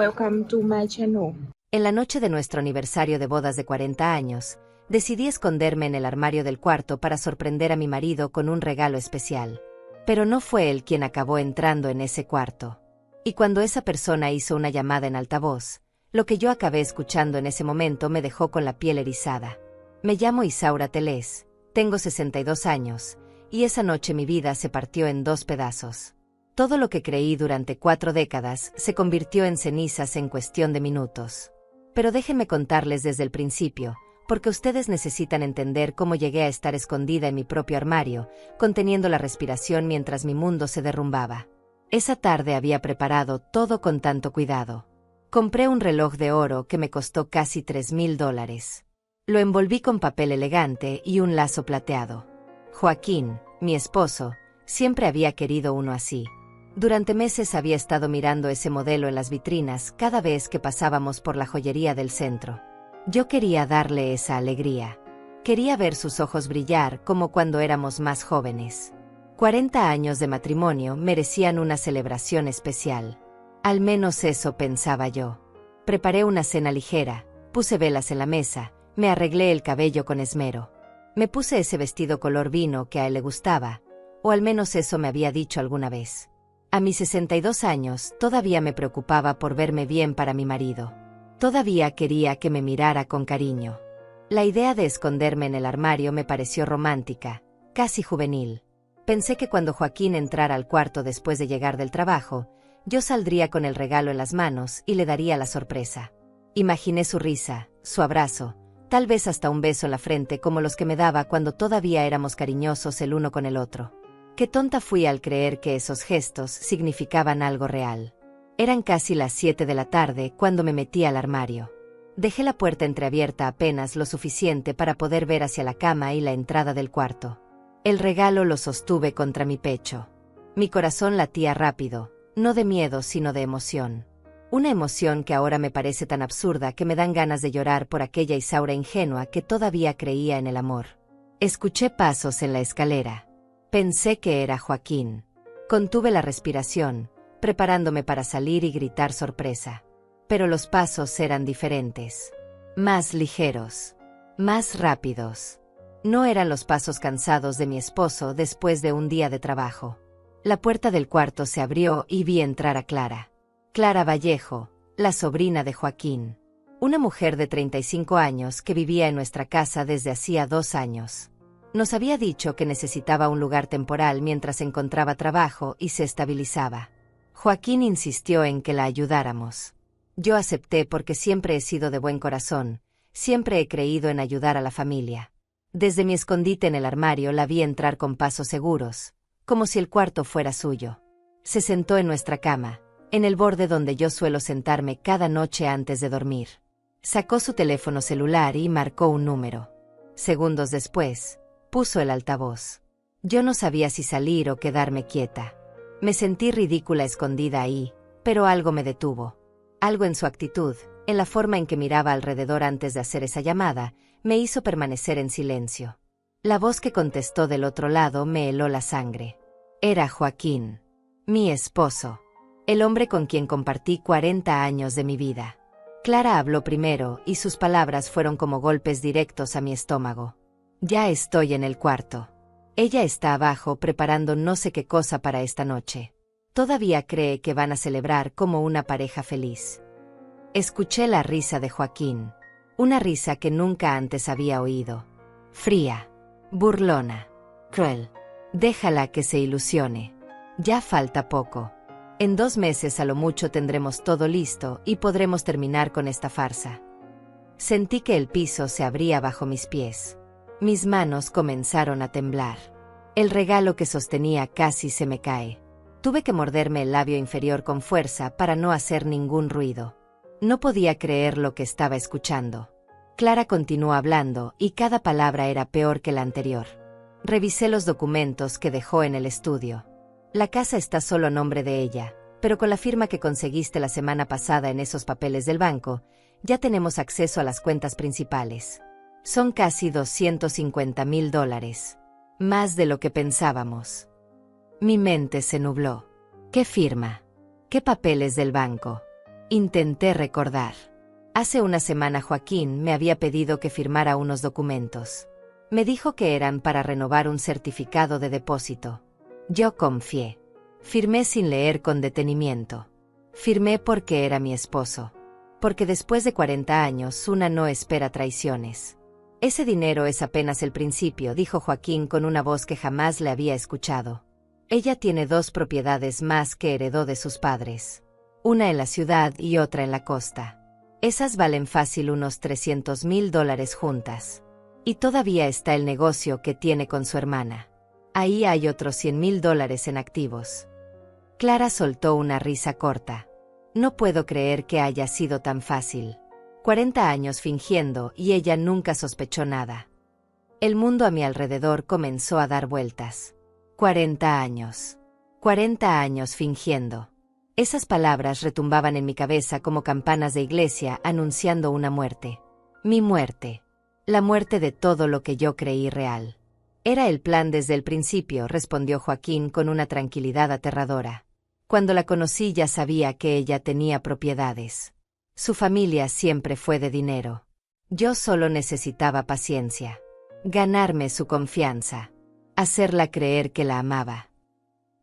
Welcome to my channel. En la noche de nuestro aniversario de bodas de 40 años, decidí esconderme en el armario del cuarto para sorprender a mi marido con un regalo especial. Pero no fue él quien acabó entrando en ese cuarto. Y cuando esa persona hizo una llamada en altavoz, lo que yo acabé escuchando en ese momento me dejó con la piel erizada. Me llamo Isaura Teles, tengo 62 años, y esa noche mi vida se partió en dos pedazos. Todo lo que creí durante 4 décadas se convirtió en cenizas en cuestión de minutos. Pero déjenme contarles desde el principio, porque ustedes necesitan entender cómo llegué a estar escondida en mi propio armario, conteniendo la respiración mientras mi mundo se derrumbaba. Esa tarde había preparado todo con tanto cuidado. Compré un reloj de oro que me costó casi $3,000. Lo envolví con papel elegante y un lazo plateado. Joaquín, mi esposo, siempre había querido uno así. Durante meses había estado mirando ese modelo en las vitrinas cada vez que pasábamos por la joyería del centro. Yo quería darle esa alegría. Quería ver sus ojos brillar como cuando éramos más jóvenes. 40 años de matrimonio merecían una celebración especial. Al menos eso pensaba yo. Preparé una cena ligera, puse velas en la mesa, me arreglé el cabello con esmero. Me puse ese vestido color vino que a él le gustaba, o al menos eso me había dicho alguna vez. A mis 62 años todavía me preocupaba por verme bien para mi marido. Todavía quería que me mirara con cariño. La idea de esconderme en el armario me pareció romántica, casi juvenil. Pensé que cuando Joaquín entrara al cuarto después de llegar del trabajo, yo saldría con el regalo en las manos y le daría la sorpresa. Imaginé su risa, su abrazo, tal vez hasta un beso en la frente como los que me daba cuando todavía éramos cariñosos el uno con el otro. Qué tonta fui al creer que esos gestos significaban algo real. Eran casi las 7 de la tarde cuando me metí al armario. Dejé la puerta entreabierta apenas lo suficiente para poder ver hacia la cama y la entrada del cuarto. El regalo lo sostuve contra mi pecho. Mi corazón latía rápido, no de miedo sino de emoción. Una emoción que ahora me parece tan absurda que me dan ganas de llorar por aquella Isaura ingenua que todavía creía en el amor. Escuché pasos en la escalera. Pensé que era Joaquín. Contuve la respiración, preparándome para salir y gritar sorpresa. Pero los pasos eran diferentes. Más ligeros. Más rápidos. No eran los pasos cansados de mi esposo después de un día de trabajo. La puerta del cuarto se abrió y vi entrar a Clara. Clara Vallejo, la sobrina de Joaquín. Una mujer de 35 años que vivía en nuestra casa desde hacía 2 años. Nos había dicho que necesitaba un lugar temporal mientras encontraba trabajo y se estabilizaba. Joaquín insistió en que la ayudáramos. Yo acepté porque siempre he sido de buen corazón, siempre he creído en ayudar a la familia. Desde mi escondite en el armario la vi entrar con pasos seguros, como si el cuarto fuera suyo. Se sentó en nuestra cama, en el borde donde yo suelo sentarme cada noche antes de dormir. Sacó su teléfono celular y marcó un número. Segundos después, puso el altavoz. Yo no sabía si salir o quedarme quieta. Me sentí ridícula escondida ahí, pero algo me detuvo. Algo en su actitud, en la forma en que miraba alrededor antes de hacer esa llamada, me hizo permanecer en silencio. La voz que contestó del otro lado me heló la sangre. Era Joaquín, mi esposo, el hombre con quien compartí 40 años de mi vida. Clara habló primero y sus palabras fueron como golpes directos a mi estómago. Ya estoy en el cuarto. Ella está abajo preparando no sé qué cosa para esta noche. Todavía cree que van a celebrar como una pareja feliz. Escuché la risa de Joaquín. Una risa que nunca antes había oído. Fría, burlona, cruel. Déjala que se ilusione. Ya falta poco. En 2 meses a lo mucho tendremos todo listo y podremos terminar con esta farsa. Sentí que el piso se abría bajo mis pies. Mis manos comenzaron a temblar. El regalo que sostenía casi se me cae. Tuve que morderme el labio inferior con fuerza para no hacer ningún ruido. No podía creer lo que estaba escuchando. Clara continuó hablando y cada palabra era peor que la anterior. Revisé los documentos que dejó en el estudio. La casa está solo a nombre de ella, pero con la firma que conseguiste la semana pasada en esos papeles del banco, ya tenemos acceso a las cuentas principales. Son casi $250,000. Más de lo que pensábamos. Mi mente se nubló. ¿Qué firma? ¿Qué papeles del banco? Intenté recordar. Hace una semana Joaquín me había pedido que firmara unos documentos. Me dijo que eran para renovar un certificado de depósito. Yo confié. Firmé sin leer con detenimiento. Firmé porque era mi esposo. Porque después de 40 años una no espera traiciones. Ese dinero es apenas el principio, dijo Joaquín con una voz que jamás le había escuchado. Ella tiene 2 propiedades más que heredó de sus padres. Una en la ciudad y otra en la costa. Esas valen fácil unos $300,000 juntas. Y todavía está el negocio que tiene con su hermana. Ahí hay otros $100,000 en activos. Clara soltó una risa corta. No puedo creer que haya sido tan fácil. 40 años fingiendo y ella nunca sospechó nada. El mundo a mi alrededor comenzó a dar vueltas. 40 años. 40 años fingiendo. Esas palabras retumbaban en mi cabeza como campanas de iglesia anunciando una muerte. Mi muerte. La muerte de todo lo que yo creí real. Era el plan desde el principio, respondió Joaquín con una tranquilidad aterradora. Cuando la conocí ya sabía que ella tenía propiedades. Su familia siempre fue de dinero. Yo solo necesitaba paciencia. Ganarme su confianza. Hacerla creer que la amaba.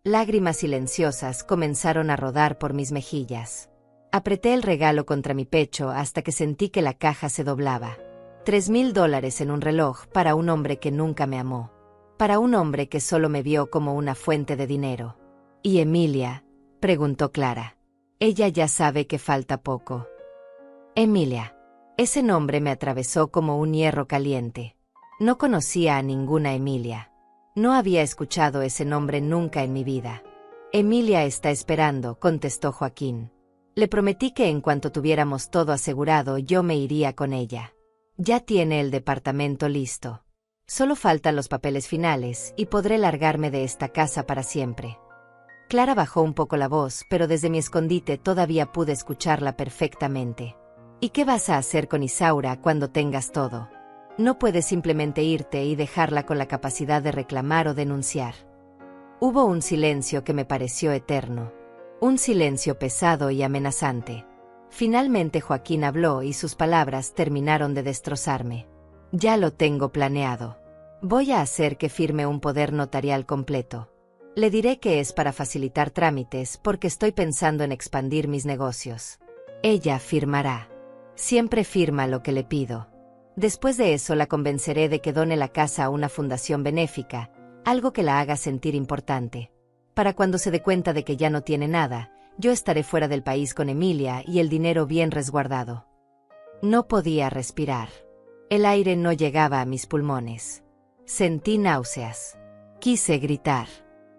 Lágrimas silenciosas comenzaron a rodar por mis mejillas. Apreté el regalo contra mi pecho hasta que sentí que la caja se doblaba. $3,000 en un reloj para un hombre que nunca me amó. Para un hombre que solo me vio como una fuente de dinero. ¿Y Emilia?, preguntó Clara. Ella ya sabe que falta poco. Emilia. Ese nombre me atravesó como un hierro caliente. No conocía a ninguna Emilia. No había escuchado ese nombre nunca en mi vida. Emilia está esperando, contestó Joaquín. Le prometí que en cuanto tuviéramos todo asegurado yo me iría con ella. Ya tiene el departamento listo. Solo faltan los papeles finales y podré largarme de esta casa para siempre. Clara bajó un poco la voz, pero desde mi escondite todavía pude escucharla perfectamente. ¿Y qué vas a hacer con Isaura cuando tengas todo? No puedes simplemente irte y dejarla con la capacidad de reclamar o denunciar. Hubo un silencio que me pareció eterno. Un silencio pesado y amenazante. Finalmente Joaquín habló y sus palabras terminaron de destrozarme. Ya lo tengo planeado. Voy a hacer que firme un poder notarial completo. Le diré que es para facilitar trámites porque estoy pensando en expandir mis negocios. Ella firmará. Siempre firma lo que le pido. Después de eso la convenceré de que done la casa a una fundación benéfica, algo que la haga sentir importante. Para cuando se dé cuenta de que ya no tiene nada, yo estaré fuera del país con Emilia y el dinero bien resguardado. No podía respirar. El aire no llegaba a mis pulmones. Sentí náuseas. Quise gritar.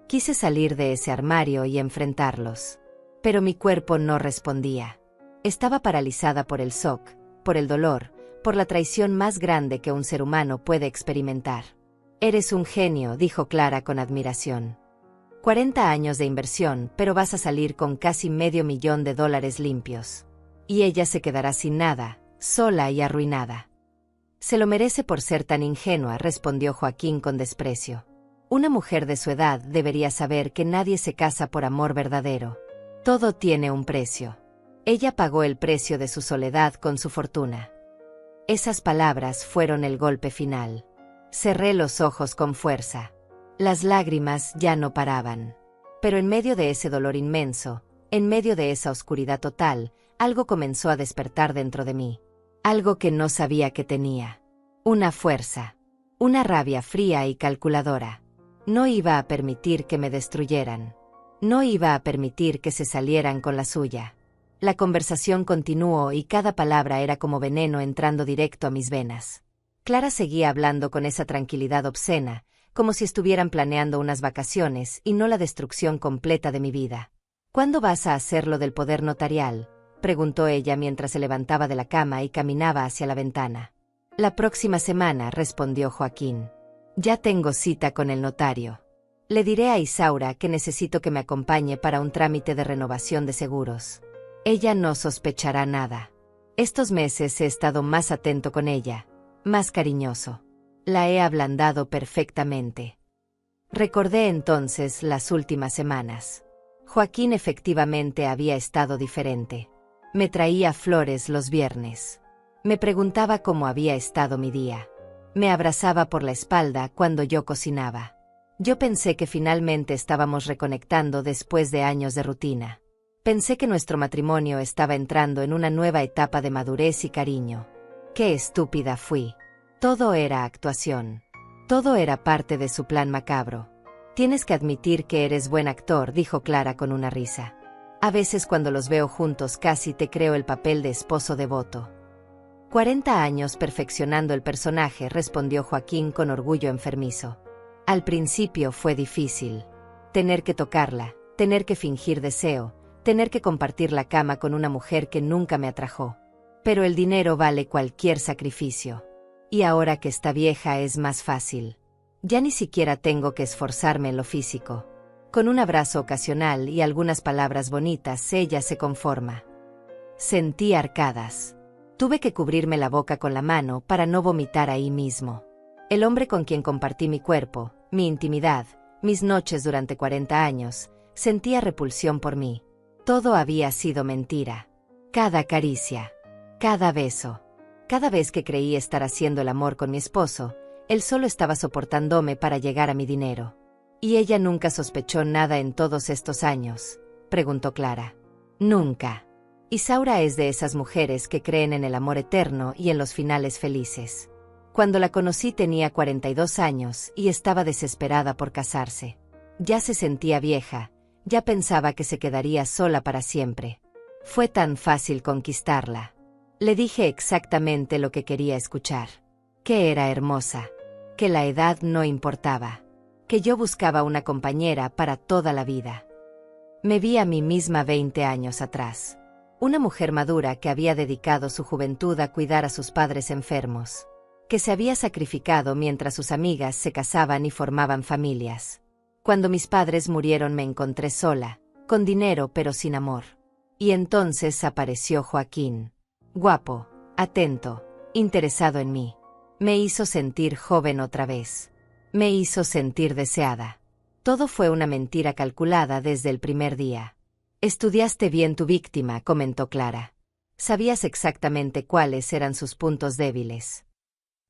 Quise salir de ese armario y enfrentarlos. Pero mi cuerpo no respondía. Estaba paralizada por el shock, por el dolor, por la traición más grande que un ser humano puede experimentar. Eres un genio, dijo Clara con admiración. 40 años de inversión, pero vas a salir con casi $500,000 limpios. Y ella se quedará sin nada, sola y arruinada. Se lo merece por ser tan ingenua, respondió Joaquín con desprecio. Una mujer de su edad debería saber que nadie se casa por amor verdadero. Todo tiene un precio. Ella pagó el precio de su soledad con su fortuna. Esas palabras fueron el golpe final. Cerré los ojos con fuerza. Las lágrimas ya no paraban. Pero en medio de ese dolor inmenso, en medio de esa oscuridad total, algo comenzó a despertar dentro de mí. Algo que no sabía que tenía. Una fuerza. Una rabia fría y calculadora. No iba a permitir que me destruyeran. No iba a permitir que se salieran con la suya. La conversación continuó y cada palabra era como veneno entrando directo a mis venas. Clara seguía hablando con esa tranquilidad obscena, como si estuvieran planeando unas vacaciones y no la destrucción completa de mi vida. ¿Cuándo vas a hacer lo del poder notarial?, preguntó ella mientras se levantaba de la cama y caminaba hacia la ventana. La próxima semana, respondió Joaquín. Ya tengo cita con el notario. Le diré a Isaura que necesito que me acompañe para un trámite de renovación de seguros. Ella no sospechará nada. Estos meses he estado más atento con ella, más cariñoso. La he ablandado perfectamente. Recordé entonces las últimas semanas. Joaquín efectivamente había estado diferente. Me traía flores los viernes. Me preguntaba cómo había estado mi día. Me abrazaba por la espalda cuando yo cocinaba. Yo pensé que finalmente estábamos reconectando después de años de rutina. Pensé que nuestro matrimonio estaba entrando en una nueva etapa de madurez y cariño. ¡Qué estúpida fui! Todo era actuación. Todo era parte de su plan macabro. Tienes que admitir que eres buen actor, dijo Clara con una risa. A veces cuando los veo juntos casi te creo el papel de esposo devoto. 40 años perfeccionando el personaje, respondió Joaquín con orgullo enfermizo. Al principio fue difícil. Tener que tocarla, tener que fingir deseo, tener que compartir la cama con una mujer que nunca me atrajo. Pero el dinero vale cualquier sacrificio. Y ahora que está vieja es más fácil. Ya ni siquiera tengo que esforzarme en lo físico. Con un abrazo ocasional y algunas palabras bonitas ella se conforma. Sentí arcadas. Tuve que cubrirme la boca con la mano para no vomitar ahí mismo. El hombre con quien compartí mi cuerpo, mi intimidad, mis noches durante 40 años, sentía repulsión por mí. Todo había sido mentira. Cada caricia, cada beso. Cada vez que creí estar haciendo el amor con mi esposo, él solo estaba soportándome para llegar a mi dinero. ¿Y ella nunca sospechó nada en todos estos años?, preguntó Clara. Nunca. Isaura es de esas mujeres que creen en el amor eterno y en los finales felices. Cuando la conocí tenía 42 años y estaba desesperada por casarse. Ya se sentía vieja, ya pensaba que se quedaría sola para siempre. Fue tan fácil conquistarla. Le dije exactamente lo que quería escuchar. Que era hermosa. Que la edad no importaba. Que yo buscaba una compañera para toda la vida. Me vi a mí misma 20 años atrás. Una mujer madura que había dedicado su juventud a cuidar a sus padres enfermos. Que se había sacrificado mientras sus amigas se casaban y formaban familias. Cuando mis padres murieron me encontré sola, con dinero pero sin amor. Y entonces apareció Joaquín. Guapo, atento, interesado en mí. Me hizo sentir joven otra vez. Me hizo sentir deseada. Todo fue una mentira calculada desde el primer día. Estudiaste bien tu víctima, comentó Clara. Sabías exactamente cuáles eran sus puntos débiles.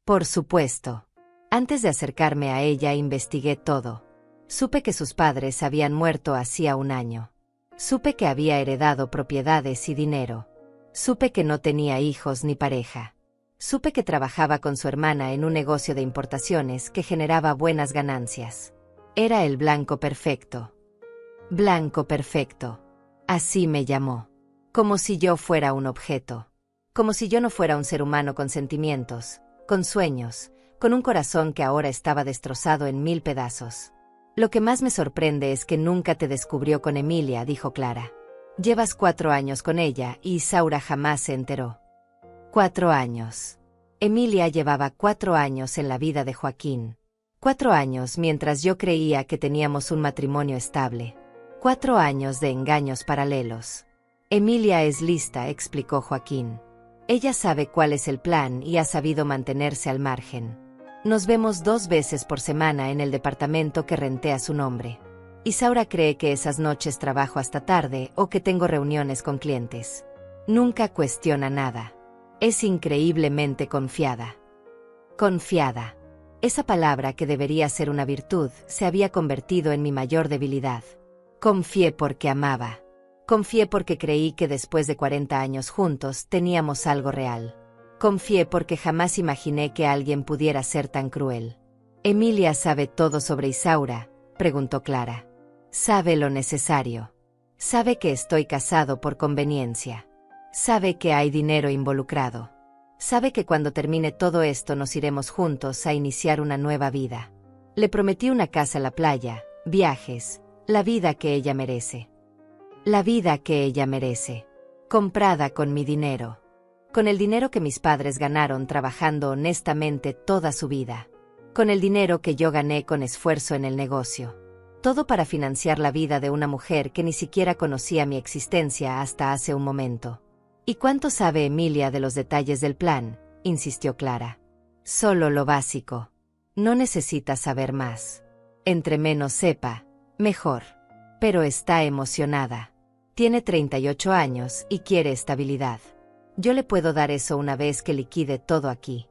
Por supuesto. Antes de acercarme a ella investigué todo. Supe que sus padres habían muerto hacía un año. Supe que había heredado propiedades y dinero. Supe que no tenía hijos ni pareja. Supe que trabajaba con su hermana en un negocio de importaciones que generaba buenas ganancias. Era el blanco perfecto. Blanco perfecto. Así me llamó. Como si yo fuera un objeto. Como si yo no fuera un ser humano con sentimientos, con sueños, con un corazón que ahora estaba destrozado en 1000 pedazos. Lo que más me sorprende es que nunca te descubrió con Emilia, dijo Clara. Llevas 4 años con ella y Isaura jamás se enteró. 4 años. Emilia llevaba 4 años en la vida de Joaquín. 4 años mientras yo creía que teníamos un matrimonio estable. 4 años de engaños paralelos. Emilia es lista, explicó Joaquín. Ella sabe cuál es el plan y ha sabido mantenerse al margen. Nos vemos 2 veces por semana en el departamento que renté a su nombre. Isaura cree que esas noches trabajo hasta tarde o que tengo reuniones con clientes. Nunca cuestiona nada. Es increíblemente confiada. Confiada. Esa palabra que debería ser una virtud se había convertido en mi mayor debilidad. Confié porque amaba. Confié porque creí que después de 40 años juntos teníamos algo real. Confié porque jamás imaginé que alguien pudiera ser tan cruel. ¿Emilia sabe todo sobre Isaura?, preguntó Clara. Sabe lo necesario. Sabe que estoy casado por conveniencia. Sabe que hay dinero involucrado. Sabe que cuando termine todo esto nos iremos juntos a iniciar una nueva vida. Le prometí una casa en la playa, viajes, la vida que ella merece. La vida que ella merece. Comprada con mi dinero. Con el dinero que mis padres ganaron trabajando honestamente toda su vida. Con el dinero que yo gané con esfuerzo en el negocio. Todo para financiar la vida de una mujer que ni siquiera conocía mi existencia hasta hace un momento. ¿Y cuánto sabe Emilia de los detalles del plan?, insistió Clara. Solo lo básico. No necesita saber más. Entre menos sepa, mejor. Pero está emocionada. Tiene 38 años y quiere estabilidad. Yo le puedo dar eso una vez que liquide todo aquí.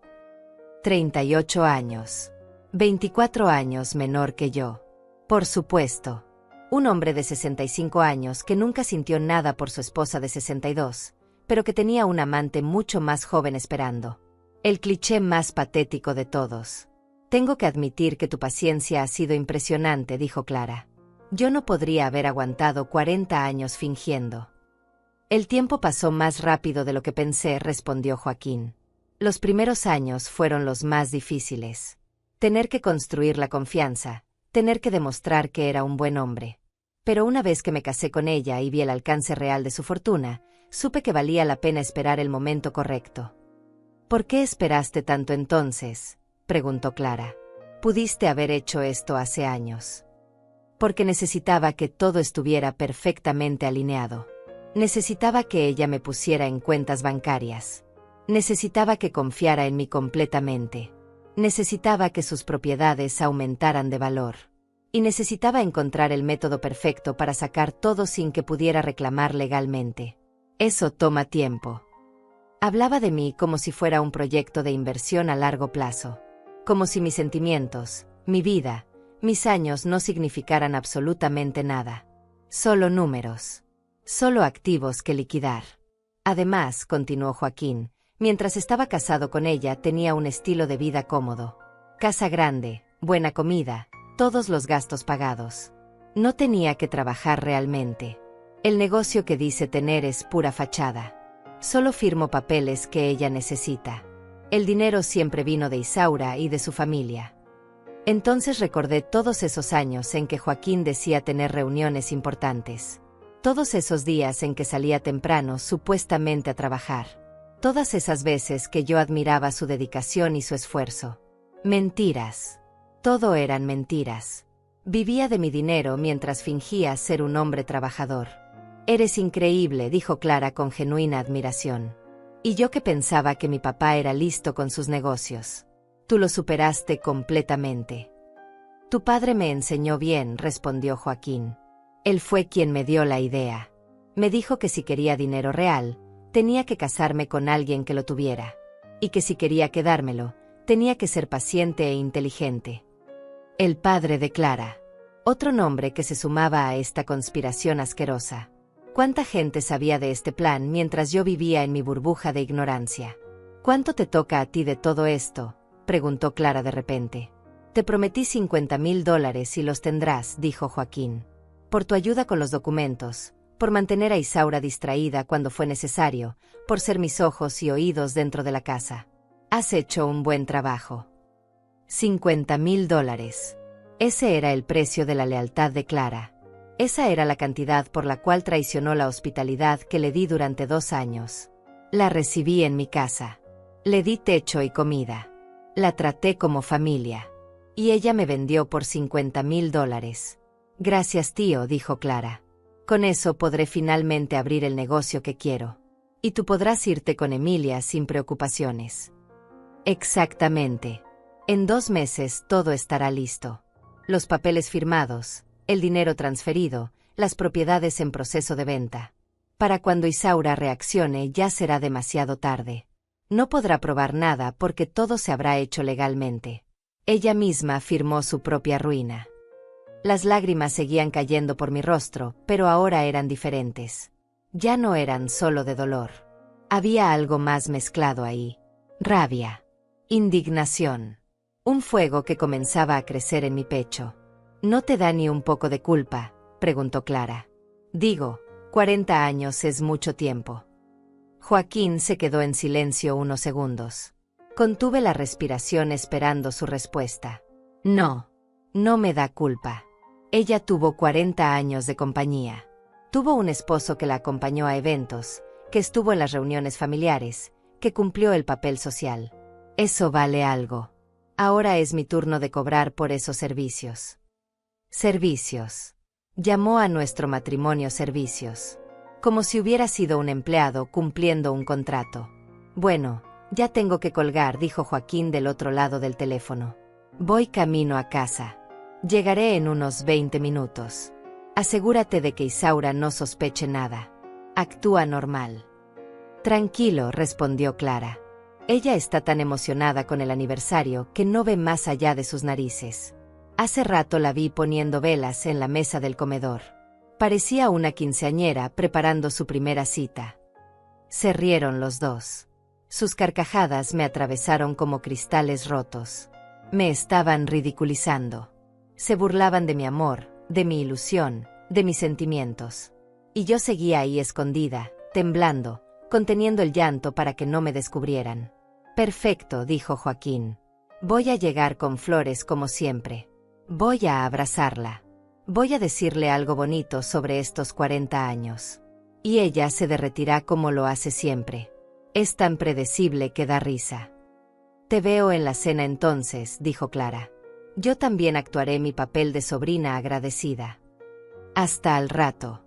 38 años. 24 años menor que yo. Por supuesto. Un hombre de 65 años que nunca sintió nada por su esposa de 62, pero que tenía un amante mucho más joven esperando. El cliché más patético de todos. Tengo que admitir que tu paciencia ha sido impresionante, dijo Clara. Yo no podría haber aguantado 40 años fingiendo. El tiempo pasó más rápido de lo que pensé, respondió Joaquín. Los primeros años fueron los más difíciles. Tener que construir la confianza, tener que demostrar que era un buen hombre. Pero una vez que me casé con ella y vi el alcance real de su fortuna, supe que valía la pena esperar el momento correcto. ¿Por qué esperaste tanto entonces?, preguntó Clara. Pudiste haber hecho esto hace años. Porque necesitaba que todo estuviera perfectamente alineado. Necesitaba que ella me pusiera en cuentas bancarias. Necesitaba que confiara en mí completamente. Necesitaba que sus propiedades aumentaran de valor. Y necesitaba encontrar el método perfecto para sacar todo sin que pudiera reclamar legalmente. Eso toma tiempo. Hablaba de mí como si fuera un proyecto de inversión a largo plazo. Como si mis sentimientos, mi vida, mis años no significaran absolutamente nada. Solo números. Solo activos que liquidar. Además, continuó Joaquín, mientras estaba casado con ella tenía un estilo de vida cómodo. Casa grande, buena comida, todos los gastos pagados. No tenía que trabajar realmente. El negocio que dice tener es pura fachada. Solo firmo papeles que ella necesita. El dinero siempre vino de Isaura y de su familia. Entonces recordé todos esos años en que Joaquín decía tener reuniones importantes. Todos esos días en que salía temprano supuestamente a trabajar. Todas esas veces que yo admiraba su dedicación y su esfuerzo. Mentiras. Todo eran mentiras. Vivía de mi dinero mientras fingía ser un hombre trabajador. Eres increíble, dijo Clara con genuina admiración. Y yo que pensaba que mi papá era listo con sus negocios. Tú lo superaste completamente. Tu padre me enseñó bien, respondió Joaquín. Él fue quien me dio la idea. Me dijo que si quería dinero real, tenía que casarme con alguien que lo tuviera. Y que si quería quedármelo, tenía que ser paciente e inteligente. El padre de Clara. Otro nombre que se sumaba a esta conspiración asquerosa. ¿Cuánta gente sabía de este plan mientras yo vivía en mi burbuja de ignorancia? ¿Cuánto te toca a ti de todo esto?, preguntó Clara de repente. Te prometí $50,000 y los tendrás, dijo Joaquín. Por tu ayuda con los documentos, por mantener a Isaura distraída cuando fue necesario, por ser mis ojos y oídos dentro de la casa. Has hecho un buen trabajo. $50,000. Ese era el precio de la lealtad de Clara. Esa era la cantidad por la cual traicionó la hospitalidad que le di durante 2 años. La recibí en mi casa. Le di techo y comida. La traté como familia. Y ella me vendió por $50,000. Gracias, tío, dijo Clara. Con eso podré finalmente abrir el negocio que quiero. Y tú podrás irte con Emilia sin preocupaciones. Exactamente. En 2 meses todo estará listo. Los papeles firmados, el dinero transferido, las propiedades en proceso de venta. Para cuando Isaura reaccione ya será demasiado tarde. No podrá probar nada porque todo se habrá hecho legalmente. Ella misma firmó su propia ruina. Las lágrimas seguían cayendo por mi rostro, pero ahora eran diferentes. Ya no eran solo de dolor. Había algo más mezclado ahí. Rabia. Indignación. Un fuego que comenzaba a crecer en mi pecho. ¿No te da ni un poco de culpa?, preguntó Clara. Digo, 40 años es mucho tiempo. Joaquín se quedó en silencio unos segundos. Contuve la respiración esperando su respuesta. No, no me da culpa. Ella tuvo 40 años de compañía. Tuvo un esposo que la acompañó a eventos, que estuvo en las reuniones familiares, que cumplió el papel social. Eso vale algo. Ahora es mi turno de cobrar por esos servicios. Servicios. Llamó a nuestro matrimonio servicios. Como si hubiera sido un empleado cumpliendo un contrato. Bueno, ya tengo que colgar, dijo Joaquín del otro lado del teléfono. Voy camino a casa. Llegaré en unos 20 minutos. Asegúrate de que Isaura no sospeche nada. Actúa normal. Tranquilo, respondió Clara. Ella está tan emocionada con el aniversario que no ve más allá de sus narices. Hace rato la vi poniendo velas en la mesa del comedor. Parecía una quinceañera preparando su primera cita. Se rieron los dos. Sus carcajadas me atravesaron como cristales rotos. Me estaban ridiculizando. Se burlaban de mi amor, de mi ilusión, de mis sentimientos. Y yo seguía ahí escondida, temblando, conteniendo el llanto para que no me descubrieran. Perfecto, dijo Joaquín. Voy a llegar con flores como siempre. Voy a abrazarla. Voy a decirle algo bonito sobre estos 40 años. Y ella se derretirá como lo hace siempre. Es tan predecible que da risa. Te veo en la cena entonces, dijo Clara. Yo también actuaré mi papel de sobrina agradecida. Hasta al rato.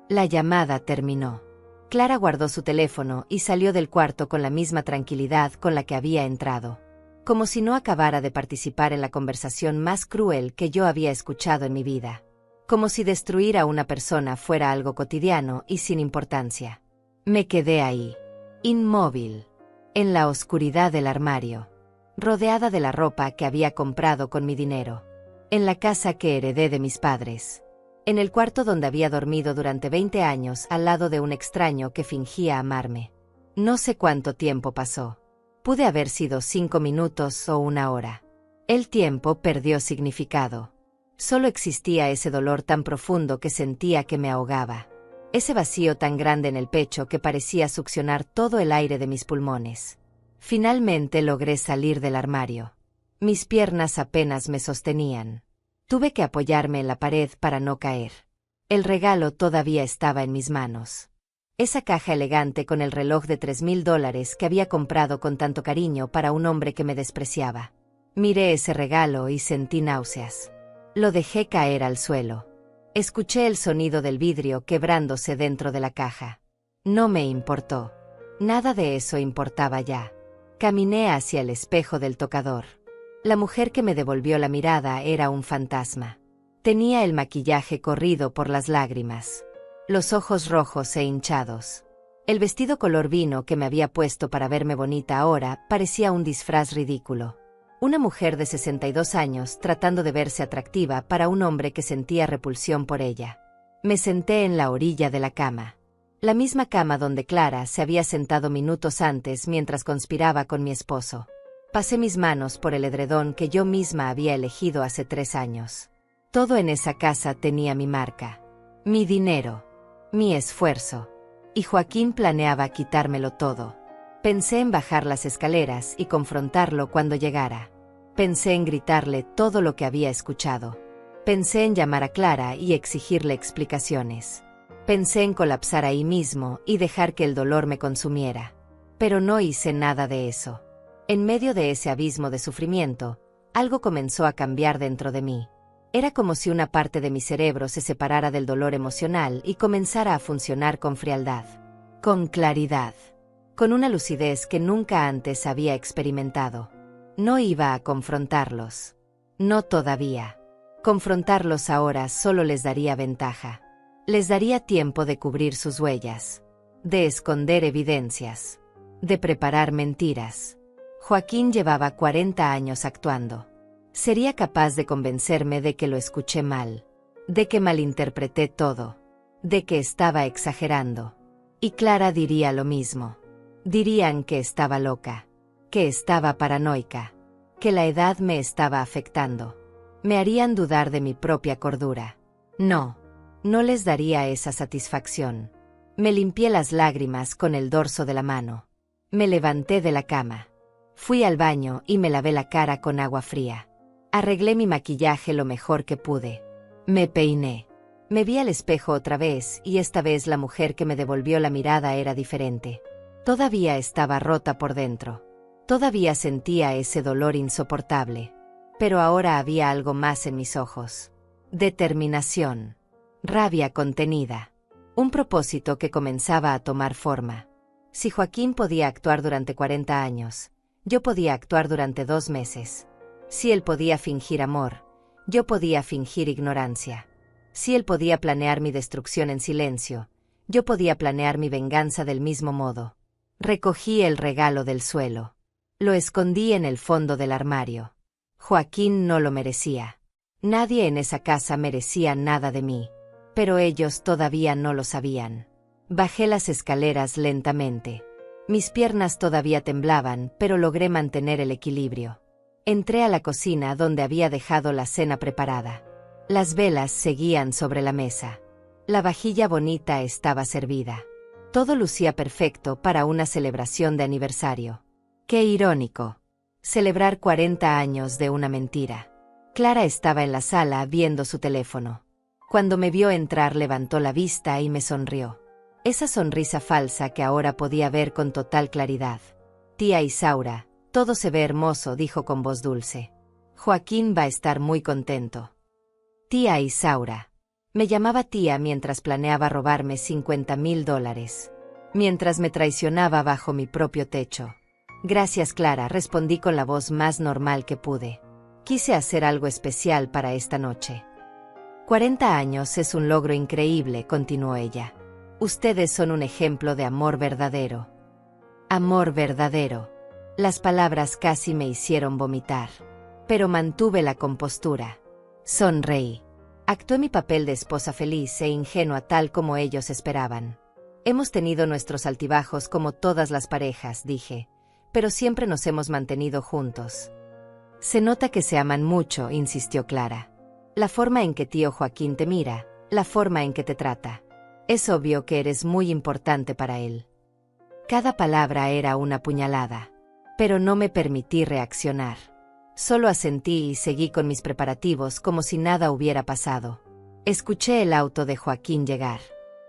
La llamada terminó. Clara guardó su teléfono y salió del cuarto con la misma tranquilidad con la que había entrado. Como si no acabara de participar en la conversación más cruel que yo había escuchado en mi vida. Como si destruir a una persona fuera algo cotidiano y sin importancia. Me quedé ahí, inmóvil, en la oscuridad del armario, rodeada de la ropa que había comprado con mi dinero, en la casa que heredé de mis padres. En el cuarto donde había dormido durante 20 años al lado de un extraño que fingía amarme. No sé cuánto tiempo pasó. Pude haber sido 5 minutos o 1 hora. El tiempo perdió significado. Solo existía ese dolor tan profundo que sentía que me ahogaba. Ese vacío tan grande en el pecho que parecía succionar todo el aire de mis pulmones. Finalmente logré salir del armario. Mis piernas apenas me sostenían. Tuve que apoyarme en la pared para no caer. El regalo todavía estaba en mis manos. Esa caja elegante con el reloj de $3,000 que había comprado con tanto cariño para un hombre que me despreciaba. Miré ese regalo y sentí náuseas. Lo dejé caer al suelo. Escuché el sonido del vidrio quebrándose dentro de la caja. No me importó. Nada de eso importaba ya. Caminé hacia el espejo del tocador. La mujer que me devolvió la mirada era un fantasma. Tenía el maquillaje corrido por las lágrimas. Los ojos rojos e hinchados. El vestido color vino que me había puesto para verme bonita ahora parecía un disfraz ridículo. Una mujer de 62 años tratando de verse atractiva para un hombre que sentía repulsión por ella. Me senté en la orilla de la cama. La misma cama donde Clara se había sentado minutos antes mientras conspiraba con mi esposo. Pasé mis manos por el edredón que yo misma había elegido hace 3 años. Todo en esa casa tenía mi marca. Mi dinero. Mi esfuerzo. Y Joaquín planeaba quitármelo todo. Pensé en bajar las escaleras y confrontarlo cuando llegara. Pensé en gritarle todo lo que había escuchado. Pensé en llamar a Clara y exigirle explicaciones. Pensé en colapsar ahí mismo y dejar que el dolor me consumiera. Pero no hice nada de eso. En medio de ese abismo de sufrimiento, algo comenzó a cambiar dentro de mí. Era como si una parte de mi cerebro se separara del dolor emocional y comenzara a funcionar con frialdad, con claridad, con una lucidez que nunca antes había experimentado. No iba a confrontarlos. No todavía. Confrontarlos ahora solo les daría ventaja. Les daría tiempo de cubrir sus huellas, de esconder evidencias, de preparar mentiras. Joaquín llevaba 40 años actuando. Sería capaz de convencerme de que lo escuché mal, de que malinterpreté todo, de que estaba exagerando. Y Clara diría lo mismo. Dirían que estaba loca, que estaba paranoica, que la edad me estaba afectando. Me harían dudar de mi propia cordura. No, no les daría esa satisfacción. Me limpié las lágrimas con el dorso de la mano. Me levanté de la cama. Fui al baño y me lavé la cara con agua fría. Arreglé mi maquillaje lo mejor que pude. Me peiné. Me vi al espejo otra vez y esta vez la mujer que me devolvió la mirada era diferente. Todavía estaba rota por dentro. Todavía sentía ese dolor insoportable. Pero ahora había algo más en mis ojos. Determinación. Rabia contenida. Un propósito que comenzaba a tomar forma. Si Joaquín podía actuar durante 40 años, yo podía actuar durante 2 meses. Si él podía fingir amor, yo podía fingir ignorancia. Si él podía planear mi destrucción en silencio, yo podía planear mi venganza del mismo modo. Recogí el regalo del suelo. Lo escondí en el fondo del armario. Joaquín no lo merecía. Nadie en esa casa merecía nada de mí. Pero ellos todavía no lo sabían. Bajé las escaleras lentamente. Mis piernas todavía temblaban, pero logré mantener el equilibrio. Entré a la cocina donde había dejado la cena preparada. Las velas seguían sobre la mesa. La vajilla bonita estaba servida. Todo lucía perfecto para una celebración de aniversario. ¡Qué irónico! Celebrar 40 años de una mentira. Clara estaba en la sala viendo su teléfono. Cuando me vio entrar levantó la vista y me sonrió. Esa sonrisa falsa que ahora podía ver con total claridad. Tía Isaura, todo se ve hermoso, dijo con voz dulce. Joaquín va a estar muy contento. Tía Isaura. Me llamaba tía mientras planeaba robarme $50,000. Mientras me traicionaba bajo mi propio techo. Gracias, Clara, respondí con la voz más normal que pude. Quise hacer algo especial para esta noche. 40 años es un logro increíble, continuó ella. Ustedes son un ejemplo de amor verdadero. Amor verdadero. Las palabras casi me hicieron vomitar. Pero mantuve la compostura. Sonreí. Actué mi papel de esposa feliz e ingenua tal como ellos esperaban. Hemos tenido nuestros altibajos como todas las parejas, dije, pero siempre nos hemos mantenido juntos. Se nota que se aman mucho, insistió Clara. La forma en que tío Joaquín te mira, la forma en que te trata. Es obvio que eres muy importante para él. Cada palabra era una puñalada. Pero no me permití reaccionar. Solo asentí y seguí con mis preparativos como si nada hubiera pasado. Escuché el auto de Joaquín llegar.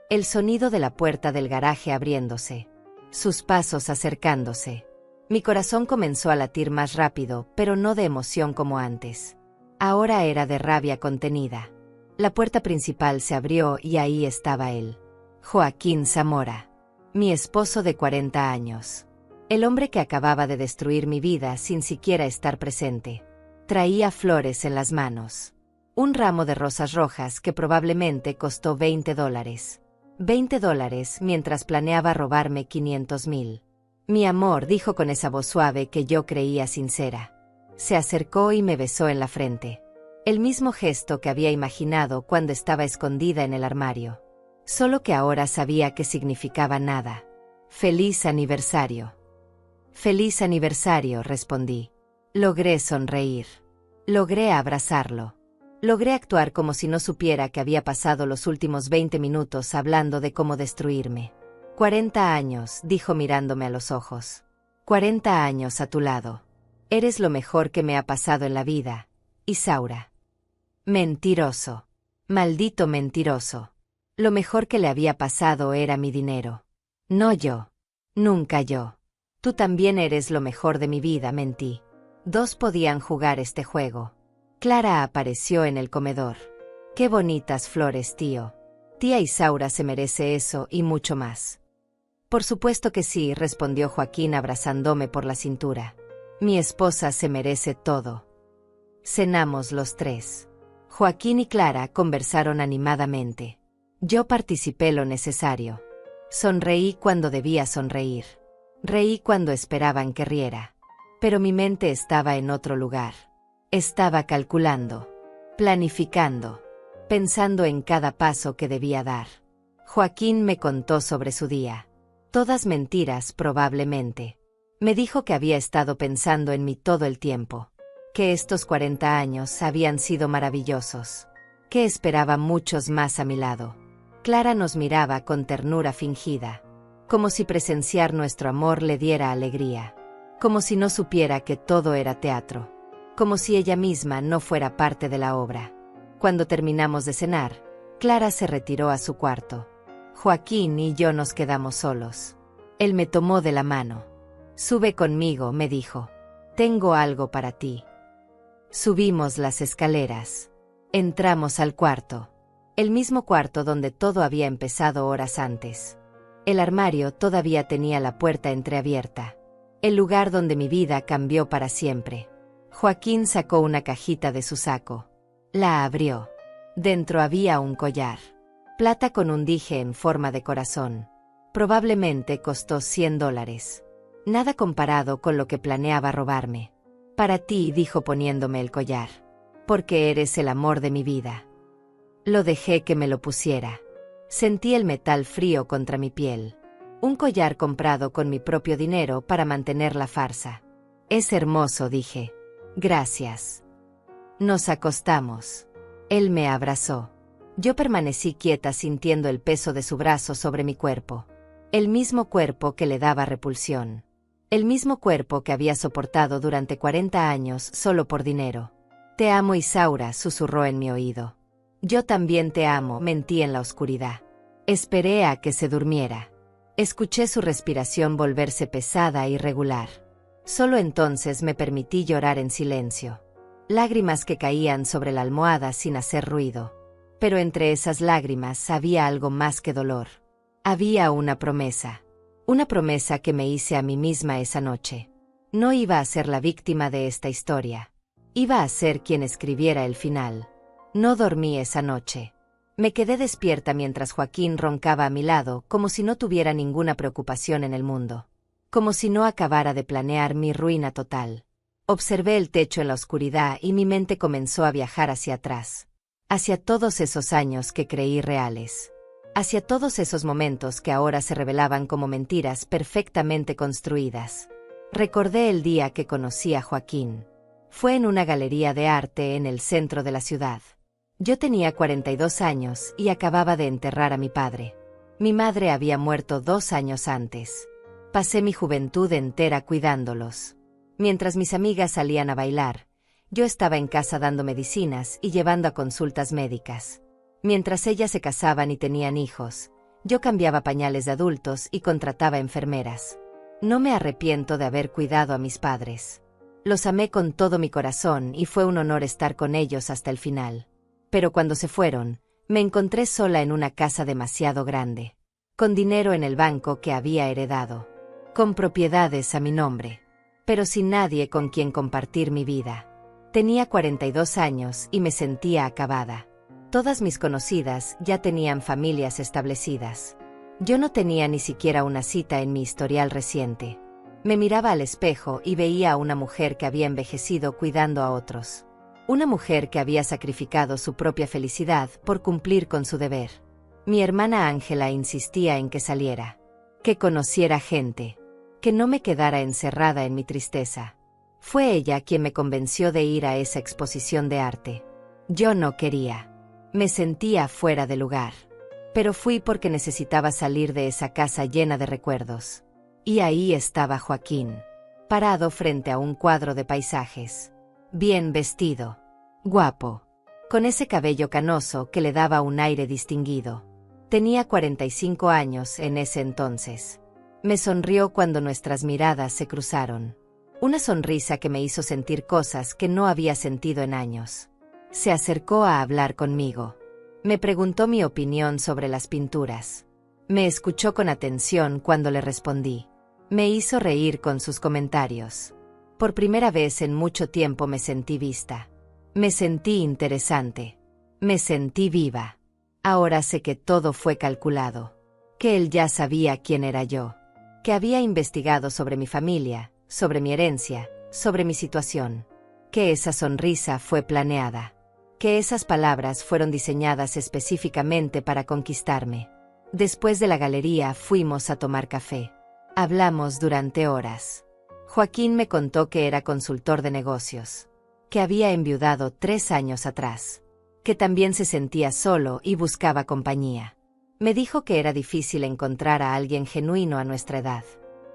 El sonido de la puerta del garaje abriéndose. Sus pasos acercándose. Mi corazón comenzó a latir más rápido, pero no de emoción como antes. Ahora era de rabia contenida. La puerta principal se abrió y ahí estaba él. Joaquín Zamora. Mi esposo de 40 años. El hombre que acababa de destruir mi vida sin siquiera estar presente. Traía flores en las manos. Un ramo de rosas rojas que probablemente costó $20. $20 mientras planeaba robarme 500,000. Mi amor, dijo con esa voz suave que yo creía sincera. Se acercó y me besó en la frente. El mismo gesto que había imaginado cuando estaba escondida en el armario. Solo que ahora sabía que significaba nada. Feliz aniversario. Feliz aniversario, respondí. Logré sonreír. Logré abrazarlo. Logré actuar como si no supiera que había pasado los últimos 20 minutos hablando de cómo destruirme. 40 años, dijo mirándome a los ojos. 40 años a tu lado. Eres lo mejor que me ha pasado en la vida, Isaura. Mentiroso. Maldito mentiroso. Lo mejor que le había pasado era mi dinero. No yo. Nunca yo. Tú también eres lo mejor de mi vida, mentí. Dos podían jugar este juego. Clara apareció en el comedor. Qué bonitas flores, tío. Tía Isaura se merece eso y mucho más. Por supuesto que sí, respondió Joaquín abrazándome por la cintura. Mi esposa se merece todo. Cenamos los tres. Joaquín y Clara conversaron animadamente. Yo participé lo necesario. Sonreí cuando debía sonreír. Reí cuando esperaban que riera. Pero mi mente estaba en otro lugar. Estaba calculando, planificando, pensando en cada paso que debía dar. Joaquín me contó sobre su día. Todas mentiras, probablemente. Me dijo que había estado pensando en mí todo el tiempo. Que estos 40 años habían sido maravillosos. Que esperaba muchos más a mi lado. Clara nos miraba con ternura fingida. Como si presenciar nuestro amor le diera alegría. Como si no supiera que todo era teatro. Como si ella misma no fuera parte de la obra. Cuando terminamos de cenar, Clara se retiró a su cuarto. Joaquín y yo nos quedamos solos. Él me tomó de la mano. Sube conmigo, me dijo. Tengo algo para ti. Subimos las escaleras. Entramos al cuarto. El mismo cuarto donde todo había empezado horas antes. El armario todavía tenía la puerta entreabierta. El lugar donde mi vida cambió para siempre. Joaquín sacó una cajita de su saco. La abrió. Dentro había un collar. Plata con un dije en forma de corazón. Probablemente costó $100. Nada comparado con lo que planeaba robarme. Para ti, dijo poniéndome el collar. Porque eres el amor de mi vida. Lo dejé que me lo pusiera. Sentí el metal frío contra mi piel. Un collar comprado con mi propio dinero para mantener la farsa. Es hermoso, dije. Gracias. Nos acostamos. Él me abrazó. Yo permanecí quieta sintiendo el peso de su brazo sobre mi cuerpo. El mismo cuerpo que le daba repulsión. El mismo cuerpo que había soportado durante 40 años solo por dinero. Te amo, Isaura, susurró en mi oído. Yo también te amo, mentí en la oscuridad. Esperé a que se durmiera. Escuché su respiración volverse pesada e irregular. Solo entonces me permití llorar en silencio. Lágrimas que caían sobre la almohada sin hacer ruido. Pero entre esas lágrimas había algo más que dolor. Había una promesa. Una promesa que me hice a mí misma esa noche. No iba a ser la víctima de esta historia. Iba a ser quien escribiera el final. No dormí esa noche. Me quedé despierta mientras Joaquín roncaba a mi lado como si no tuviera ninguna preocupación en el mundo. Como si no acabara de planear mi ruina total. Observé el techo en la oscuridad y mi mente comenzó a viajar hacia atrás. Hacia todos esos años que creí reales. Hacia todos esos momentos que ahora se revelaban como mentiras perfectamente construidas. Recordé el día que conocí a Joaquín. Fue en una galería de arte en el centro de la ciudad. Yo tenía 42 años y acababa de enterrar a mi padre. Mi madre había muerto 2 años antes. Pasé mi juventud entera cuidándolos. Mientras mis amigas salían a bailar, yo estaba en casa dando medicinas y llevando a consultas médicas. Mientras ellas se casaban y tenían hijos, yo cambiaba pañales de adultos y contrataba enfermeras. No me arrepiento de haber cuidado a mis padres. Los amé con todo mi corazón y fue un honor estar con ellos hasta el final. Pero cuando se fueron, me encontré sola en una casa demasiado grande. Con dinero en el banco que había heredado. Con propiedades a mi nombre. Pero sin nadie con quien compartir mi vida. Tenía 42 años y me sentía acabada. Todas mis conocidas ya tenían familias establecidas. Yo no tenía ni siquiera una cita en mi historial reciente. Me miraba al espejo y veía a una mujer que había envejecido cuidando a otros. Una mujer que había sacrificado su propia felicidad por cumplir con su deber. Mi hermana Ángela insistía en que saliera. Que conociera gente. Que no me quedara encerrada en mi tristeza. Fue ella quien me convenció de ir a esa exposición de arte. Yo no quería. Me sentía fuera de lugar. Pero fui porque necesitaba salir de esa casa llena de recuerdos. Y ahí estaba Joaquín. Parado frente a un cuadro de paisajes. Bien vestido. Guapo. Con ese cabello canoso que le daba un aire distinguido. Tenía 45 años en ese entonces. Me sonrió cuando nuestras miradas se cruzaron. Una sonrisa que me hizo sentir cosas que no había sentido en años. Se acercó a hablar conmigo. Me preguntó mi opinión sobre las pinturas. Me escuchó con atención cuando le respondí. Me hizo reír con sus comentarios. Por primera vez en mucho tiempo me sentí vista. Me sentí interesante. Me sentí viva. Ahora sé que todo fue calculado. Que él ya sabía quién era yo. Que había investigado sobre mi familia, sobre mi herencia, sobre mi situación. Que esa sonrisa fue planeada. Que esas palabras fueron diseñadas específicamente para conquistarme. Después de la galería fuimos a tomar café. Hablamos durante horas. Joaquín me contó que era consultor de negocios. Que había enviudado 3 años atrás. Que también se sentía solo y buscaba compañía. Me dijo que era difícil encontrar a alguien genuino a nuestra edad.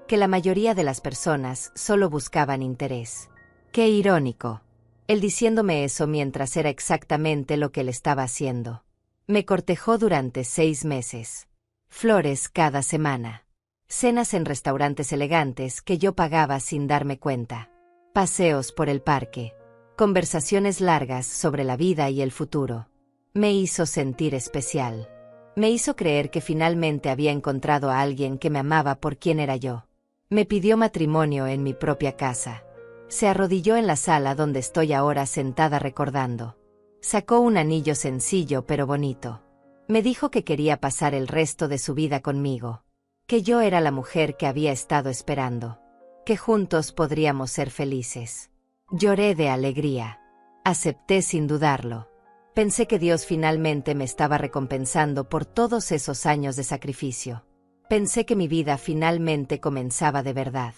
Que la mayoría de las personas solo buscaban interés. Qué irónico. Él diciéndome eso mientras era exactamente lo que él estaba haciendo. Me cortejó durante 6 meses. Flores cada semana. Cenas en restaurantes elegantes que yo pagaba sin darme cuenta. Paseos por el parque. Conversaciones largas sobre la vida y el futuro. Me hizo sentir especial. Me hizo creer que finalmente había encontrado a alguien que me amaba por quien era yo. Me pidió matrimonio en mi propia casa. Se arrodilló en la sala donde estoy ahora sentada recordando. Sacó un anillo sencillo pero bonito. Me dijo que quería pasar el resto de su vida conmigo, que yo era la mujer que había estado esperando, que juntos podríamos ser felices. Lloré de alegría. Acepté sin dudarlo. Pensé que Dios finalmente me estaba recompensando por todos esos años de sacrificio. Pensé que mi vida finalmente comenzaba de verdad.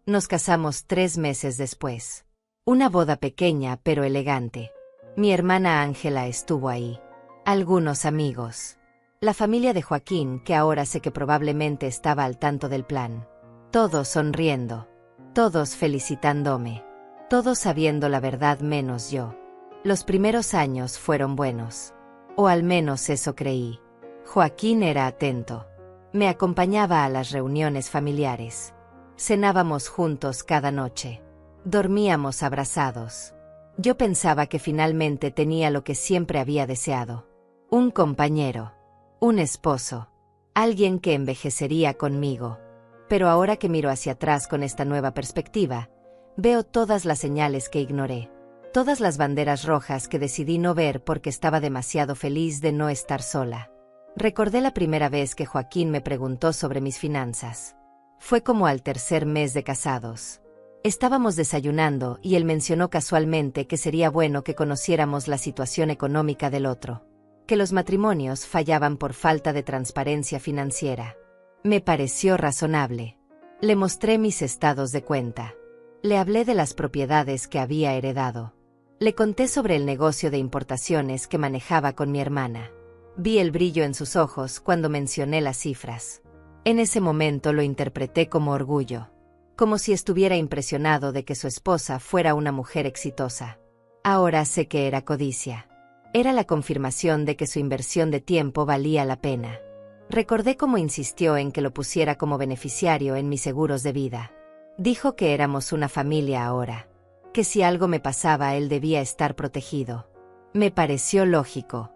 Nos casamos 3 meses después. Una boda pequeña pero elegante. Mi hermana Ángela estuvo ahí. Algunos amigos. La familia de Joaquín, que ahora sé que probablemente estaba al tanto del plan. Todos sonriendo. Todos felicitándome. Todos sabiendo la verdad menos yo. Los primeros años fueron buenos. O al menos eso creí. Joaquín era atento. Me acompañaba a las reuniones familiares. Cenábamos juntos cada noche. Dormíamos abrazados. Yo pensaba que finalmente tenía lo que siempre había deseado. Un compañero. Un esposo. Alguien que envejecería conmigo. Pero ahora que miro hacia atrás con esta nueva perspectiva, veo todas las señales que ignoré. Todas las banderas rojas que decidí no ver porque estaba demasiado feliz de no estar sola. Recordé la primera vez que Joaquín me preguntó sobre mis finanzas. Fue como al 3er mes de casados. Estábamos desayunando y él mencionó casualmente que sería bueno que conociéramos la situación económica del otro, que los matrimonios fallaban por falta de transparencia financiera. Me pareció razonable. Le mostré mis estados de cuenta. Le hablé de las propiedades que había heredado. Le conté sobre el negocio de importaciones que manejaba con mi hermana. Vi el brillo en sus ojos cuando mencioné las cifras. En ese momento lo interpreté como orgullo, como si estuviera impresionado de que su esposa fuera una mujer exitosa. Ahora sé que era codicia. Era la confirmación de que su inversión de tiempo valía la pena. Recordé cómo insistió en que lo pusiera como beneficiario en mis seguros de vida. Dijo que éramos una familia ahora, que si algo me pasaba él debía estar protegido. Me pareció lógico.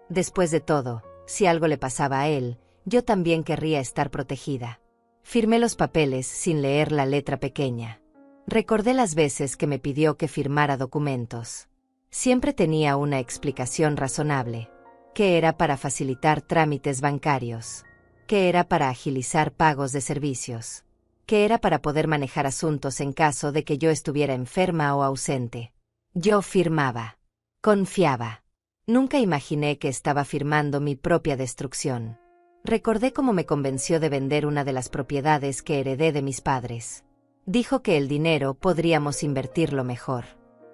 Después de todo, si algo le pasaba a él, yo también querría estar protegida. Firmé los papeles sin leer la letra pequeña. Recordé las veces que me pidió que firmara documentos. Siempre tenía una explicación razonable, que era para facilitar trámites bancarios, que era para agilizar pagos de servicios, que era para poder manejar asuntos en caso de que yo estuviera enferma o ausente. Yo firmaba. Confiaba. Nunca imaginé que estaba firmando mi propia destrucción. Recordé cómo me convenció de vender una de las propiedades que heredé de mis padres. Dijo que el dinero podríamos invertirlo mejor,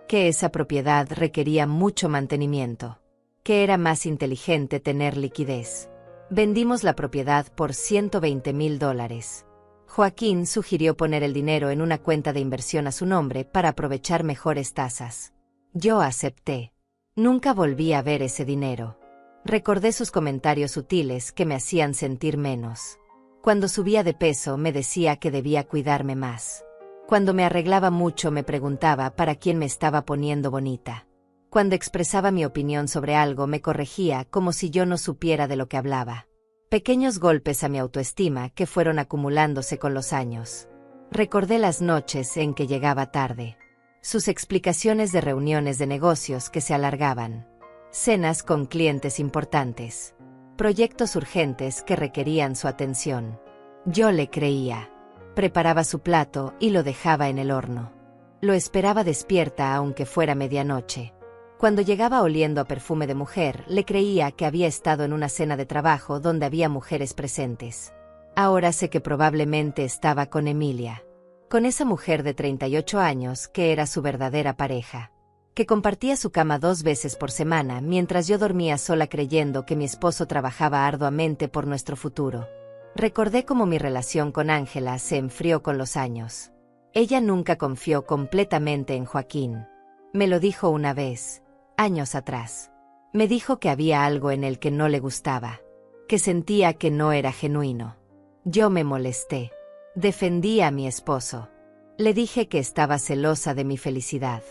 que esa propiedad requería mucho mantenimiento, que era más inteligente tener liquidez. Vendimos la propiedad por $120,000. Joaquín sugirió poner el dinero en una cuenta de inversión a su nombre para aprovechar mejores tasas. Yo acepté. Nunca volví a ver ese dinero. Recordé sus comentarios sutiles que me hacían sentir menos. Cuando subía de peso me decía que debía cuidarme más. Cuando me arreglaba mucho me preguntaba para quién me estaba poniendo bonita. Cuando expresaba mi opinión sobre algo me corregía como si yo no supiera de lo que hablaba. Pequeños golpes a mi autoestima que fueron acumulándose con los años. Recordé las noches en que llegaba tarde. Sus explicaciones de reuniones de negocios que se alargaban. Cenas con clientes importantes. Proyectos urgentes que requerían su atención. Yo le creía. Preparaba su plato y lo dejaba en el horno. Lo esperaba despierta aunque fuera medianoche. Cuando llegaba oliendo a perfume de mujer, le creía que había estado en una cena de trabajo donde había mujeres presentes. Ahora sé que probablemente estaba con Emilia. Con esa mujer de 38 años que era su verdadera pareja. Que compartía su cama 2 veces por semana mientras yo dormía sola creyendo que mi esposo trabajaba arduamente por nuestro futuro. Recordé cómo mi relación con Ángela se enfrió con los años. Ella nunca confió completamente en Joaquín. Me lo dijo una vez, años atrás. Me dijo que había algo en él que no le gustaba, que sentía que no era genuino. Yo me molesté. Defendí a mi esposo. Le dije que estaba celosa de mi felicidad.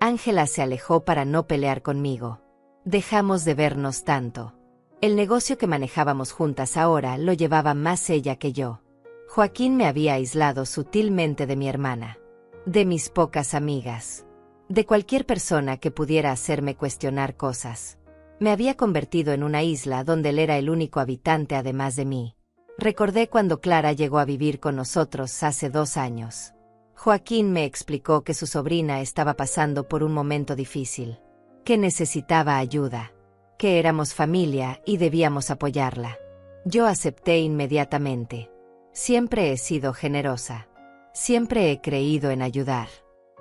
Ángela se alejó para no pelear conmigo. Dejamos de vernos tanto. El negocio que manejábamos juntas ahora lo llevaba más ella que yo. Joaquín me había aislado sutilmente de mi hermana, de mis pocas amigas, de cualquier persona que pudiera hacerme cuestionar cosas. Me había convertido en una isla donde él era el único habitante además de mí. Recordé cuando Clara llegó a vivir con nosotros hace 2 años. Joaquín me explicó que su sobrina estaba pasando por un momento difícil, que necesitaba ayuda, que éramos familia y debíamos apoyarla. Yo acepté inmediatamente. Siempre he sido generosa. Siempre he creído en ayudar.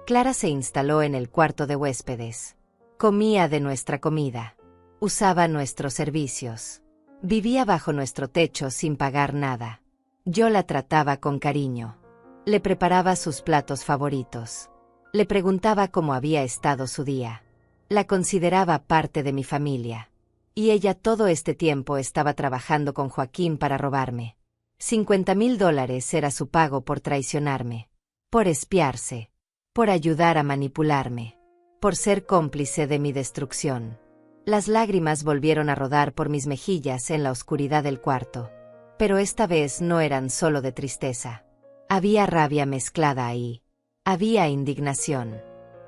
Clara se instaló en el cuarto de huéspedes. Comía de nuestra comida. Usaba nuestros servicios. Vivía bajo nuestro techo sin pagar nada. Yo la trataba con cariño. Le preparaba sus platos favoritos. Le preguntaba cómo había estado su día. La consideraba parte de mi familia. Y ella todo este tiempo estaba trabajando con Joaquín para robarme. $50,000 era su pago por traicionarme, por espiarse, por ayudar a manipularme, por ser cómplice de mi destrucción. Las lágrimas volvieron a rodar por mis mejillas en la oscuridad del cuarto. Pero esta vez no eran solo de tristeza. Había rabia mezclada ahí. Había indignación.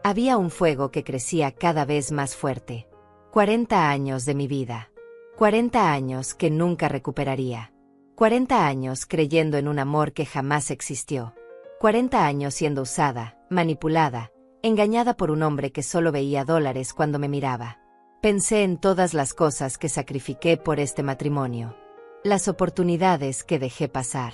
Había un fuego que crecía cada vez más fuerte. 40 años de mi vida. 40 años que nunca recuperaría. 40 años creyendo en un amor que jamás existió. 40 años siendo usada, manipulada, engañada por un hombre que solo veía dólares cuando me miraba. Pensé en todas las cosas que sacrifiqué por este matrimonio. Las oportunidades que dejé pasar.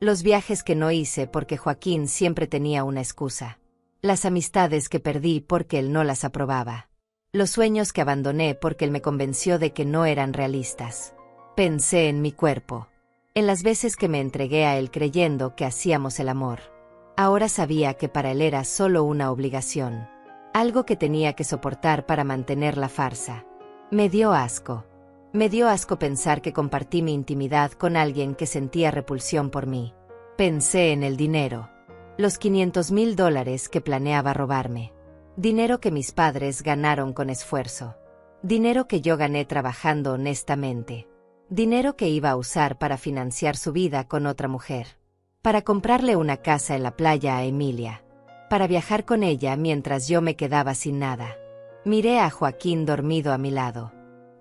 Los viajes que no hice porque Joaquín siempre tenía una excusa. Las amistades que perdí porque él no las aprobaba. Los sueños que abandoné porque él me convenció de que no eran realistas. Pensé en mi cuerpo. En las veces que me entregué a él creyendo que hacíamos el amor. Ahora sabía que para él era solo una obligación. Algo que tenía que soportar para mantener la farsa. Me dio asco. Me dio asco pensar que compartí mi intimidad con alguien que sentía repulsión por mí. Pensé en el dinero. Los $500,000 que planeaba robarme. Dinero que mis padres ganaron con esfuerzo. Dinero que yo gané trabajando honestamente. Dinero que iba a usar para financiar su vida con otra mujer. Para comprarle una casa en la playa a Emilia. Para viajar con ella mientras yo me quedaba sin nada. Miré a Joaquín dormido a mi lado.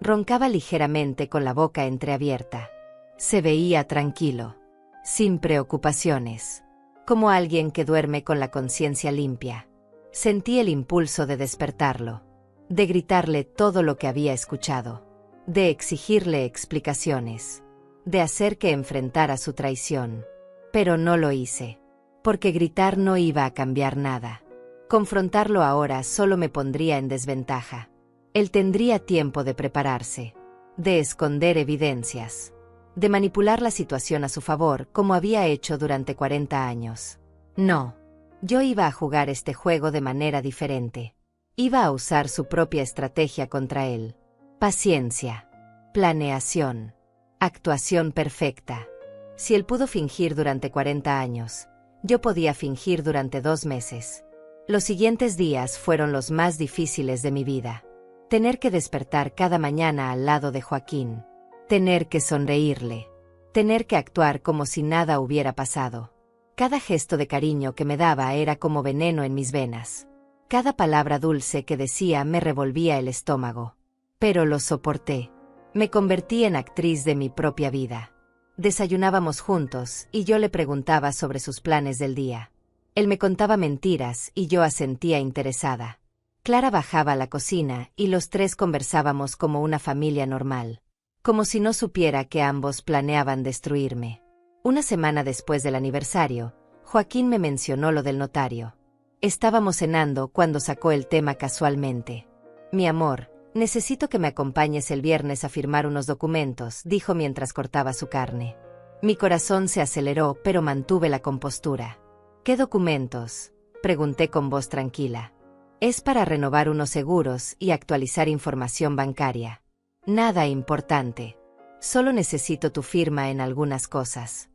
Roncaba ligeramente con la boca entreabierta. Se veía tranquilo. Sin preocupaciones. Como alguien que duerme con la conciencia limpia. Sentí el impulso de despertarlo. De gritarle todo lo que había escuchado. De exigirle explicaciones. De hacer que enfrentara su traición. Pero no lo hice. Porque gritar no iba a cambiar nada. Confrontarlo ahora solo me pondría en desventaja. Él tendría tiempo de prepararse. De esconder evidencias. De manipular la situación a su favor como había hecho durante 40 años. No. Yo iba a jugar este juego de manera diferente. Iba a usar su propia estrategia contra él. Paciencia. Planeación. Actuación perfecta. Si él pudo fingir durante 40 años, yo podía fingir durante 2 meses. Los siguientes días fueron los más difíciles de mi vida. Tener que despertar cada mañana al lado de Joaquín. Tener que sonreírle. Tener que actuar como si nada hubiera pasado. Cada gesto de cariño que me daba era como veneno en mis venas. Cada palabra dulce que decía me revolvía el estómago. Pero lo soporté. Me convertí en actriz de mi propia vida. Desayunábamos juntos y yo le preguntaba sobre sus planes del día. Él me contaba mentiras y yo asentía interesada. Clara bajaba a la cocina y los 3 conversábamos como una familia normal. Como si no supiera que ambos planeaban destruirme. Una semana después del aniversario, Joaquín me mencionó lo del notario. Estábamos cenando cuando sacó el tema casualmente. Mi amor, necesito que me acompañes el viernes a firmar unos documentos, dijo mientras cortaba su carne. Mi corazón se aceleró, pero mantuve la compostura. ¿Qué documentos?, pregunté con voz tranquila. Es para renovar unos seguros y actualizar información bancaria. Nada importante. Solo necesito tu firma en algunas cosas.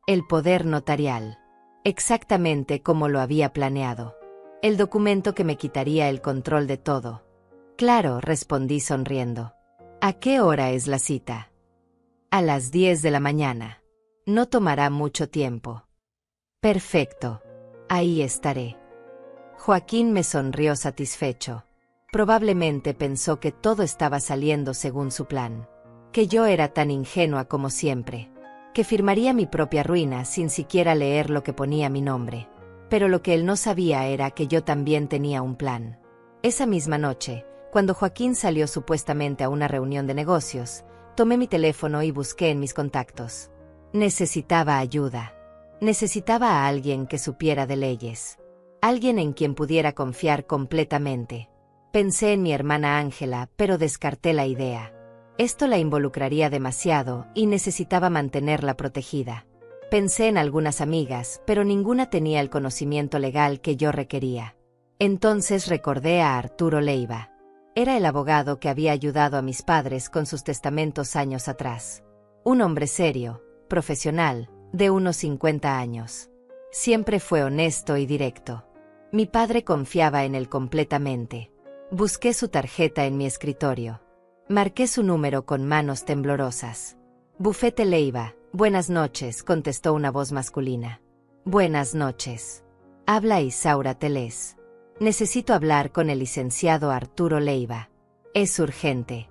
El poder notarial. Exactamente como lo había planeado. El documento que me quitaría el control de todo. Claro, respondí sonriendo. ¿A qué hora es la cita? A las 10 de la mañana. No tomará mucho tiempo. Perfecto. Ahí estaré. Joaquín me sonrió satisfecho. Probablemente pensó que todo estaba saliendo según su plan. Que yo era tan ingenua como siempre. Que firmaría mi propia ruina sin siquiera leer lo que ponía mi nombre. Pero lo que él no sabía era que yo también tenía un plan. Esa misma noche, cuando Joaquín salió supuestamente a una reunión de negocios, tomé mi teléfono y busqué en mis contactos. Necesitaba ayuda. Necesitaba a alguien que supiera de leyes. Alguien en quien pudiera confiar completamente. Pensé en mi hermana Ángela, pero descarté la idea. Esto la involucraría demasiado y necesitaba mantenerla protegida. Pensé en algunas amigas, pero ninguna tenía el conocimiento legal que yo requería. Entonces recordé a Arturo Leiva. Era el abogado que había ayudado a mis padres con sus testamentos años atrás. Un hombre serio, profesional, de unos 50 años. Siempre fue honesto y directo. Mi padre confiaba en él completamente. Busqué su tarjeta en mi escritorio. Marqué su número con manos temblorosas. Bufete Leiva, buenas noches, contestó una voz masculina. Buenas noches. Habla Isaura Telés. Necesito hablar con el licenciado Arturo Leiva. Es urgente.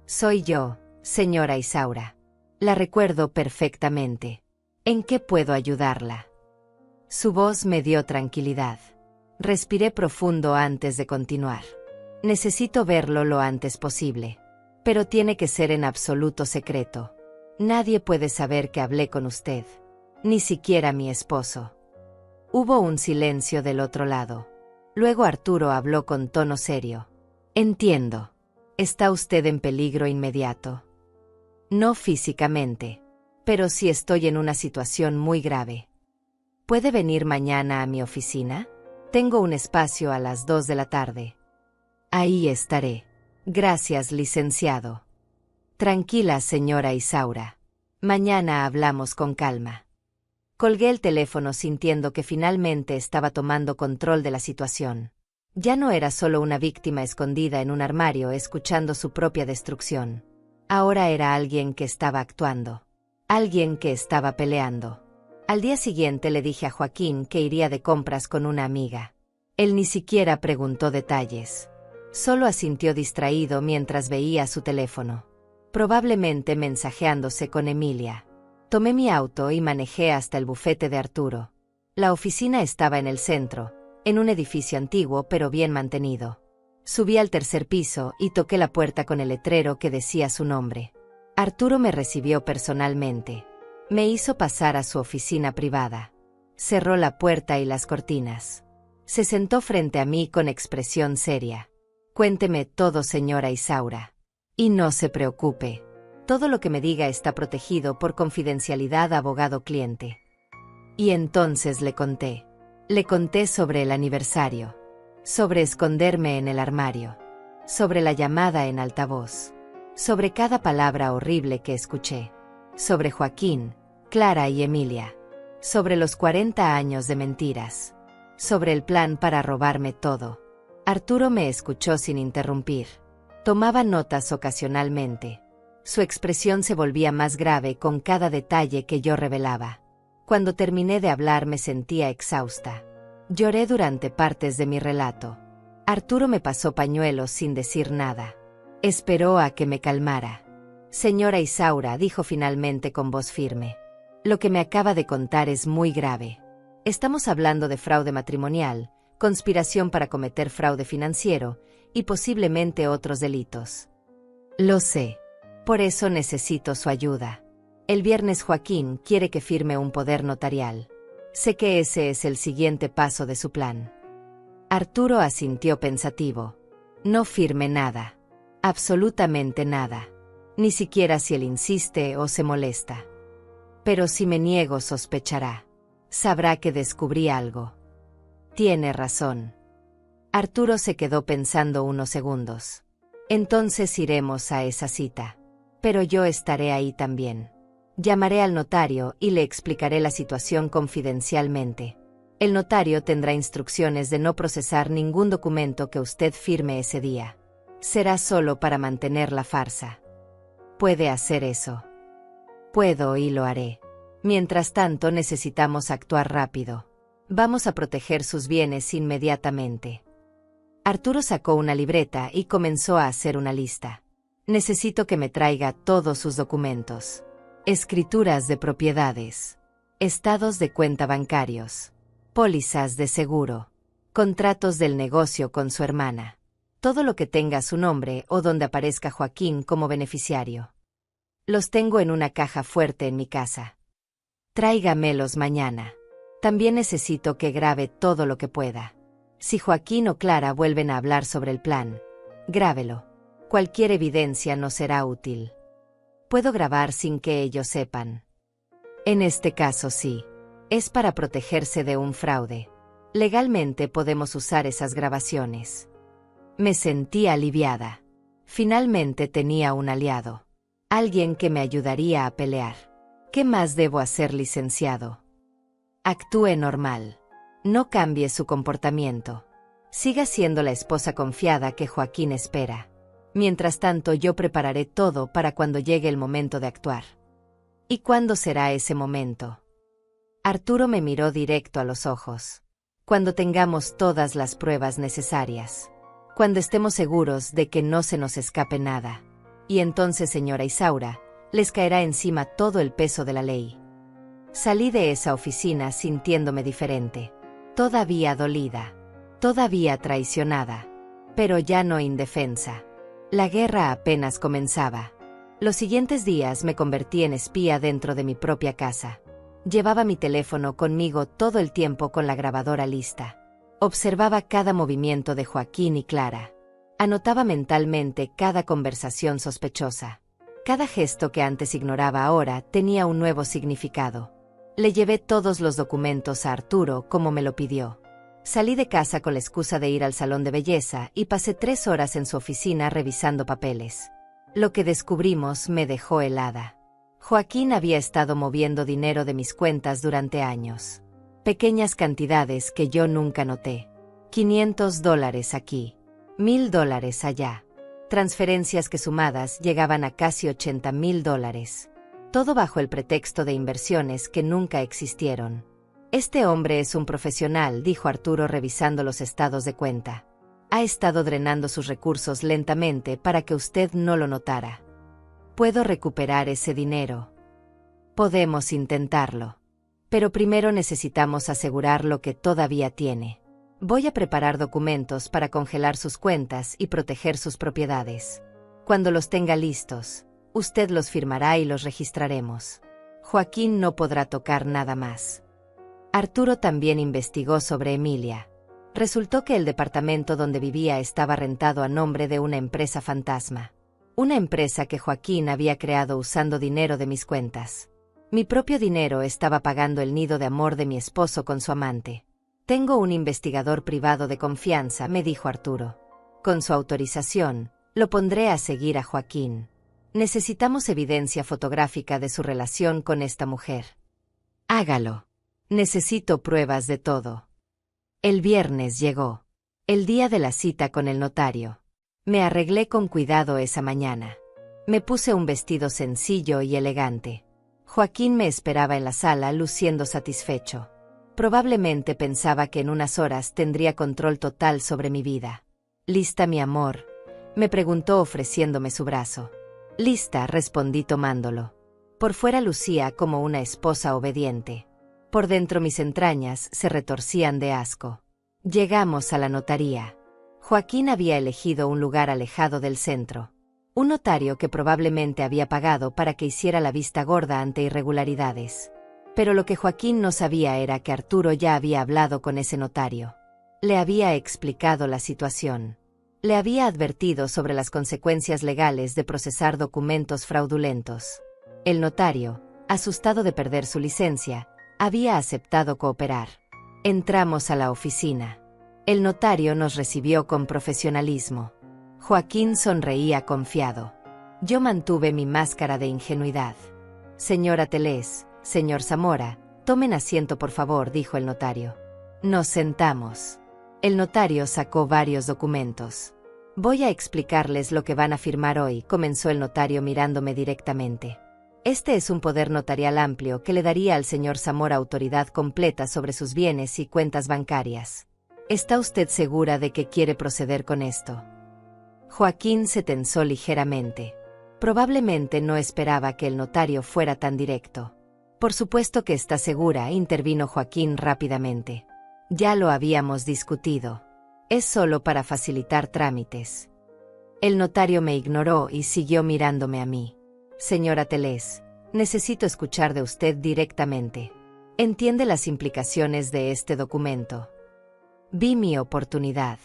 Soy yo, señora Isaura. La recuerdo perfectamente. ¿En qué puedo ayudarla? Su voz me dio tranquilidad. Respiré profundo antes de continuar. Necesito verlo lo antes posible. Pero tiene que ser en absoluto secreto. Nadie puede saber que hablé con usted. Ni siquiera mi esposo. Hubo un silencio del otro lado. Luego Arturo habló con tono serio. Entiendo. ¿Está usted en peligro inmediato? No físicamente. Pero sí estoy en una situación muy grave. ¿Puede venir mañana a mi oficina? Tengo un espacio a las 2 de la tarde. Ahí estaré. Gracias, licenciado. Tranquila, señora Isaura. Mañana hablamos con calma. Colgué el teléfono sintiendo que finalmente estaba tomando control de la situación. Ya no era solo una víctima escondida en un armario escuchando su propia destrucción. Ahora era alguien que estaba actuando. Alguien que estaba peleando. Al día siguiente le dije a Joaquín que iría de compras con una amiga. Él ni siquiera preguntó detalles. Solo asintió distraído mientras veía su teléfono. Probablemente mensajeándose con Emilia. Tomé mi auto y manejé hasta el bufete de Arturo. La oficina estaba en el centro, en un edificio antiguo pero bien mantenido. Subí al tercer piso y toqué la puerta con el letrero que decía su nombre. Arturo me recibió personalmente. Me hizo pasar a su oficina privada. Cerró la puerta y las cortinas. Se sentó frente a mí con expresión seria. Cuénteme todo, señora Isaura. Y no se preocupe. Todo lo que me diga está protegido por confidencialidad abogado-cliente. Y entonces le conté. Le conté sobre el aniversario. Sobre esconderme en el armario. Sobre la llamada en altavoz. Sobre cada palabra horrible que escuché. Sobre Joaquín, Clara y Emilia. Sobre los 40 años de mentiras. Sobre el plan para robarme todo. Arturo me escuchó sin interrumpir. Tomaba notas ocasionalmente. Su expresión se volvía más grave con cada detalle que yo revelaba. Cuando terminé de hablar me sentía exhausta. Lloré durante partes de mi relato. Arturo me pasó pañuelos sin decir nada. Esperó a que me calmara. Señora Isaura, dijo finalmente con voz firme. Lo que me acaba de contar es muy grave. Estamos hablando de fraude matrimonial, conspiración para cometer fraude financiero y posiblemente otros delitos. Lo sé. Por eso necesito su ayuda. El viernes Joaquín quiere que firme un poder notarial. Sé que ese es el siguiente paso de su plan. Arturo asintió pensativo. No firme nada. Absolutamente nada. Ni siquiera si él insiste o se molesta. Pero si me niego sospechará. Sabrá que descubrí algo. Tiene razón. Arturo se quedó pensando unos segundos. Entonces iremos a esa cita. Pero yo estaré ahí también. Llamaré al notario y le explicaré la situación confidencialmente. El notario tendrá instrucciones de no procesar ningún documento que usted firme ese día. Será solo para mantener la farsa. ¿Puede hacer eso? Puedo y lo haré. Mientras tanto necesitamos actuar rápido. Vamos a proteger sus bienes inmediatamente. Arturo sacó una libreta y comenzó a hacer una lista. Necesito que me traiga todos sus documentos. Escrituras de propiedades. Estados de cuenta bancarios. Pólizas de seguro. Contratos del negocio con su hermana. Todo lo que tenga su nombre o donde aparezca Joaquín como beneficiario. Los tengo en una caja fuerte en mi casa. Tráigamelos mañana. También necesito que grabe todo lo que pueda. Si Joaquín o Clara vuelven a hablar sobre el plan, grábelo. Cualquier evidencia no será útil. Puedo grabar sin que ellos sepan. En este caso sí. Es para protegerse de un fraude. Legalmente podemos usar esas grabaciones. Me sentí aliviada. Finalmente tenía un aliado. Alguien que me ayudaría a pelear. ¿Qué más debo hacer, licenciado? Actúe normal. No cambie su comportamiento. Siga siendo la esposa confiada que Joaquín espera. Mientras tanto, yo prepararé todo para cuando llegue el momento de actuar. ¿Y cuándo será ese momento? Arturo me miró directo a los ojos. Cuando tengamos todas las pruebas necesarias. Cuando estemos seguros de que no se nos escape nada. Y entonces, señora Isaura, les caerá encima todo el peso de la ley. Salí de esa oficina sintiéndome diferente. Todavía dolida. Todavía traicionada. Pero ya no indefensa. La guerra apenas comenzaba. Los siguientes días me convertí en espía dentro de mi propia casa. Llevaba mi teléfono conmigo todo el tiempo con la grabadora lista. Observaba cada movimiento de Joaquín y Clara. Anotaba mentalmente cada conversación sospechosa. Cada gesto que antes ignoraba ahora tenía un nuevo significado. Le llevé todos los documentos a Arturo como me lo pidió. Salí de casa con la excusa de ir al salón de belleza y pasé 3 horas en su oficina revisando papeles. Lo que descubrimos me dejó helada. Joaquín había estado moviendo dinero de mis cuentas durante años. Pequeñas cantidades que yo nunca noté. $500 aquí. $1,000 allá. Transferencias que sumadas llegaban a casi $80,000. Todo bajo el pretexto de inversiones que nunca existieron. Este hombre es un profesional, dijo Arturo revisando los estados de cuenta. Ha estado drenando sus recursos lentamente para que usted no lo notara. ¿Puedo recuperar ese dinero? Podemos intentarlo. Pero primero necesitamos asegurar lo que todavía tiene. Voy a preparar documentos para congelar sus cuentas y proteger sus propiedades. Cuando los tenga listos, usted los firmará y los registraremos. Joaquín no podrá tocar nada más. Arturo también investigó sobre Emilia. Resultó que el departamento donde vivía estaba rentado a nombre de una empresa fantasma. Una empresa que Joaquín había creado usando dinero de mis cuentas. Mi propio dinero estaba pagando el nido de amor de mi esposo con su amante. Tengo un investigador privado de confianza, me dijo Arturo. Con su autorización, lo pondré a seguir a Joaquín. Necesitamos evidencia fotográfica de su relación con esta mujer. Hágalo. Necesito pruebas de todo. El viernes llegó. El día de la cita con el notario. Me arreglé con cuidado esa mañana. Me puse un vestido sencillo y elegante. Joaquín me esperaba en la sala luciendo satisfecho. Probablemente pensaba que en unas horas tendría control total sobre mi vida. ¿Lista, mi amor?, me preguntó ofreciéndome su brazo. Lista, respondí tomándolo. Por fuera lucía como una esposa obediente. Por dentro mis entrañas se retorcían de asco. Llegamos a la notaría. Joaquín había elegido un lugar alejado del centro. Un notario que probablemente había pagado para que hiciera la vista gorda ante irregularidades. Pero lo que Joaquín no sabía era que Arturo ya había hablado con ese notario. Le había explicado la situación. Le había advertido sobre las consecuencias legales de procesar documentos fraudulentos. El notario, asustado de perder su licencia, había aceptado cooperar. Entramos a la oficina. El notario nos recibió con profesionalismo. Joaquín sonreía confiado. Yo mantuve mi máscara de ingenuidad. Señora Telés, señor Zamora, tomen asiento por favor, dijo el notario. Nos sentamos. El notario sacó varios documentos. Voy a explicarles lo que van a firmar hoy, comenzó el notario mirándome directamente. Este es un poder notarial amplio que le daría al señor Zamora autoridad completa sobre sus bienes y cuentas bancarias. ¿Está usted segura de que quiere proceder con esto? Joaquín se tensó ligeramente. Probablemente no esperaba que el notario fuera tan directo. Por supuesto que está segura, intervino Joaquín rápidamente. Ya lo habíamos discutido. Es solo para facilitar trámites. El notario me ignoró y siguió mirándome a mí. Señora Telés, necesito escuchar de usted directamente. ¿Entiende las implicaciones de este documento? Vi mi oportunidad.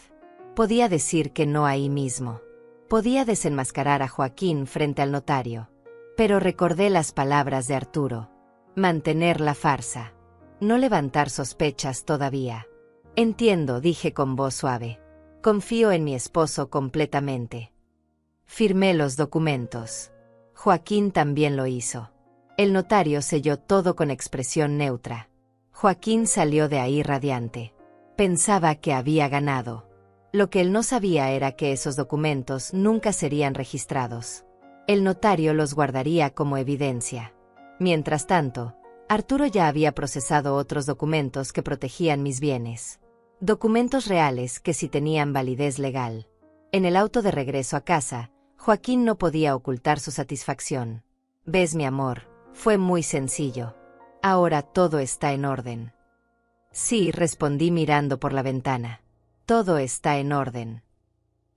Podía decir que no ahí mismo. Podía desenmascarar a Joaquín frente al notario. Pero recordé las palabras de Arturo. Mantener la farsa. No levantar sospechas todavía. Entiendo, dije con voz suave. Confío en mi esposo completamente. Firmé los documentos. Joaquín también lo hizo. El notario selló todo con expresión neutra. Joaquín salió de ahí radiante. Pensaba que había ganado. Lo que él no sabía era que esos documentos nunca serían registrados. El notario los guardaría como evidencia. Mientras tanto, Arturo ya había procesado otros documentos que protegían mis bienes. Documentos reales que sí tenían validez legal. En el auto de regreso a casa, Joaquín no podía ocultar su satisfacción. «¿Ves, mi amor? Fue muy sencillo. Ahora todo está en orden». «Sí», respondí mirando por la ventana. «Todo está en orden».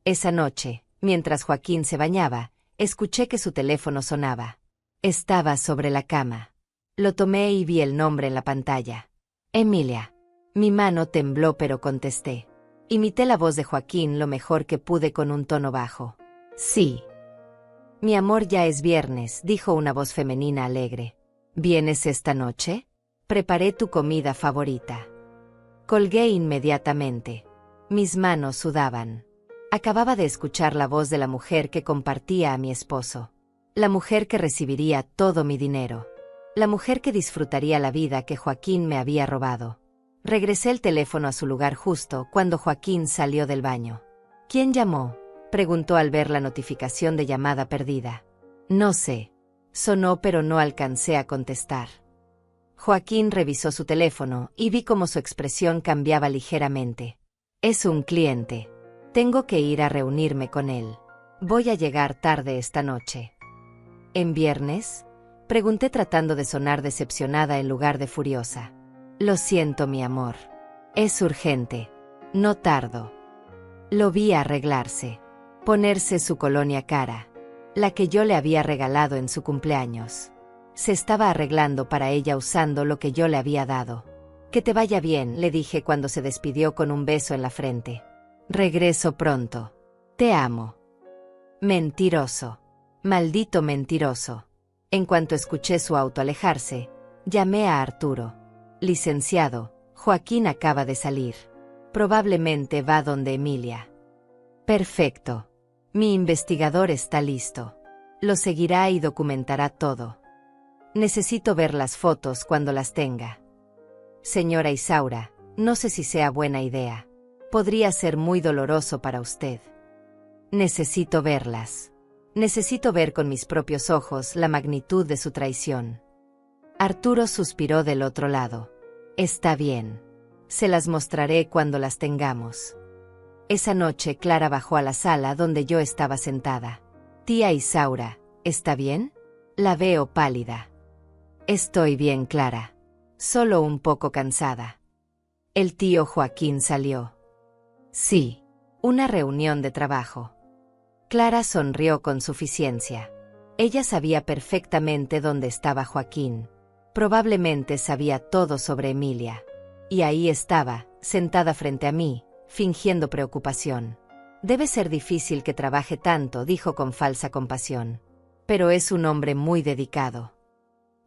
Esa noche, mientras Joaquín se bañaba, escuché que su teléfono sonaba. Estaba sobre la cama. Lo tomé y vi el nombre en la pantalla. «Emilia». Mi mano tembló, pero contesté. Imité la voz de Joaquín lo mejor que pude con un tono bajo. «Sí». «Mi amor, ya es viernes», dijo una voz femenina alegre. «¿Vienes esta noche? Preparé tu comida favorita». Colgué inmediatamente. Mis manos sudaban. Acababa de escuchar la voz de la mujer que compartía a mi esposo. La mujer que recibiría todo mi dinero. La mujer que disfrutaría la vida que Joaquín me había robado. Regresé el teléfono a su lugar justo cuando Joaquín salió del baño. «¿Quién llamó?», preguntó al ver la notificación de llamada perdida. «No sé». Sonó, pero no alcancé a contestar. Joaquín revisó su teléfono y vi cómo su expresión cambiaba ligeramente. «Es un cliente. Tengo que ir a reunirme con él. Voy a llegar tarde esta noche». «¿En viernes?», pregunté tratando de sonar decepcionada en lugar de furiosa. «Lo siento, mi amor. Es urgente. No tardo». Lo vi arreglarse. Ponerse su colonia cara. La que yo le había regalado en su cumpleaños. Se estaba arreglando para ella usando lo que yo le había dado. «Que te vaya bien», le dije cuando se despidió con un beso en la frente. «Regreso pronto. Te amo». Mentiroso. Maldito mentiroso. En cuanto escuché su auto alejarse, llamé a Arturo. «Licenciado, Joaquín acaba de salir. Probablemente va donde Emilia». «Perfecto. Mi investigador está listo. Lo seguirá y documentará todo. Necesito ver las fotos cuando las tenga». «Señora Isaura, no sé si sea buena idea. Podría ser muy doloroso para usted». «Necesito verlas. Necesito ver con mis propios ojos la magnitud de su traición». Arturo suspiró del otro lado. «Está bien. Se las mostraré cuando las tengamos». Esa noche Clara bajó a la sala donde yo estaba sentada. «Tía Isaura, ¿está bien?». La veo pálida. «Estoy bien, Clara. Solo un poco cansada». El tío Joaquín salió. «Sí. Una reunión de trabajo». Clara sonrió con suficiencia. Ella sabía perfectamente dónde estaba Joaquín. Probablemente sabía todo sobre Emilia. Y ahí estaba, sentada frente a mí, fingiendo preocupación. «Debe ser difícil que trabaje tanto», dijo con falsa compasión. «Pero es un hombre muy dedicado».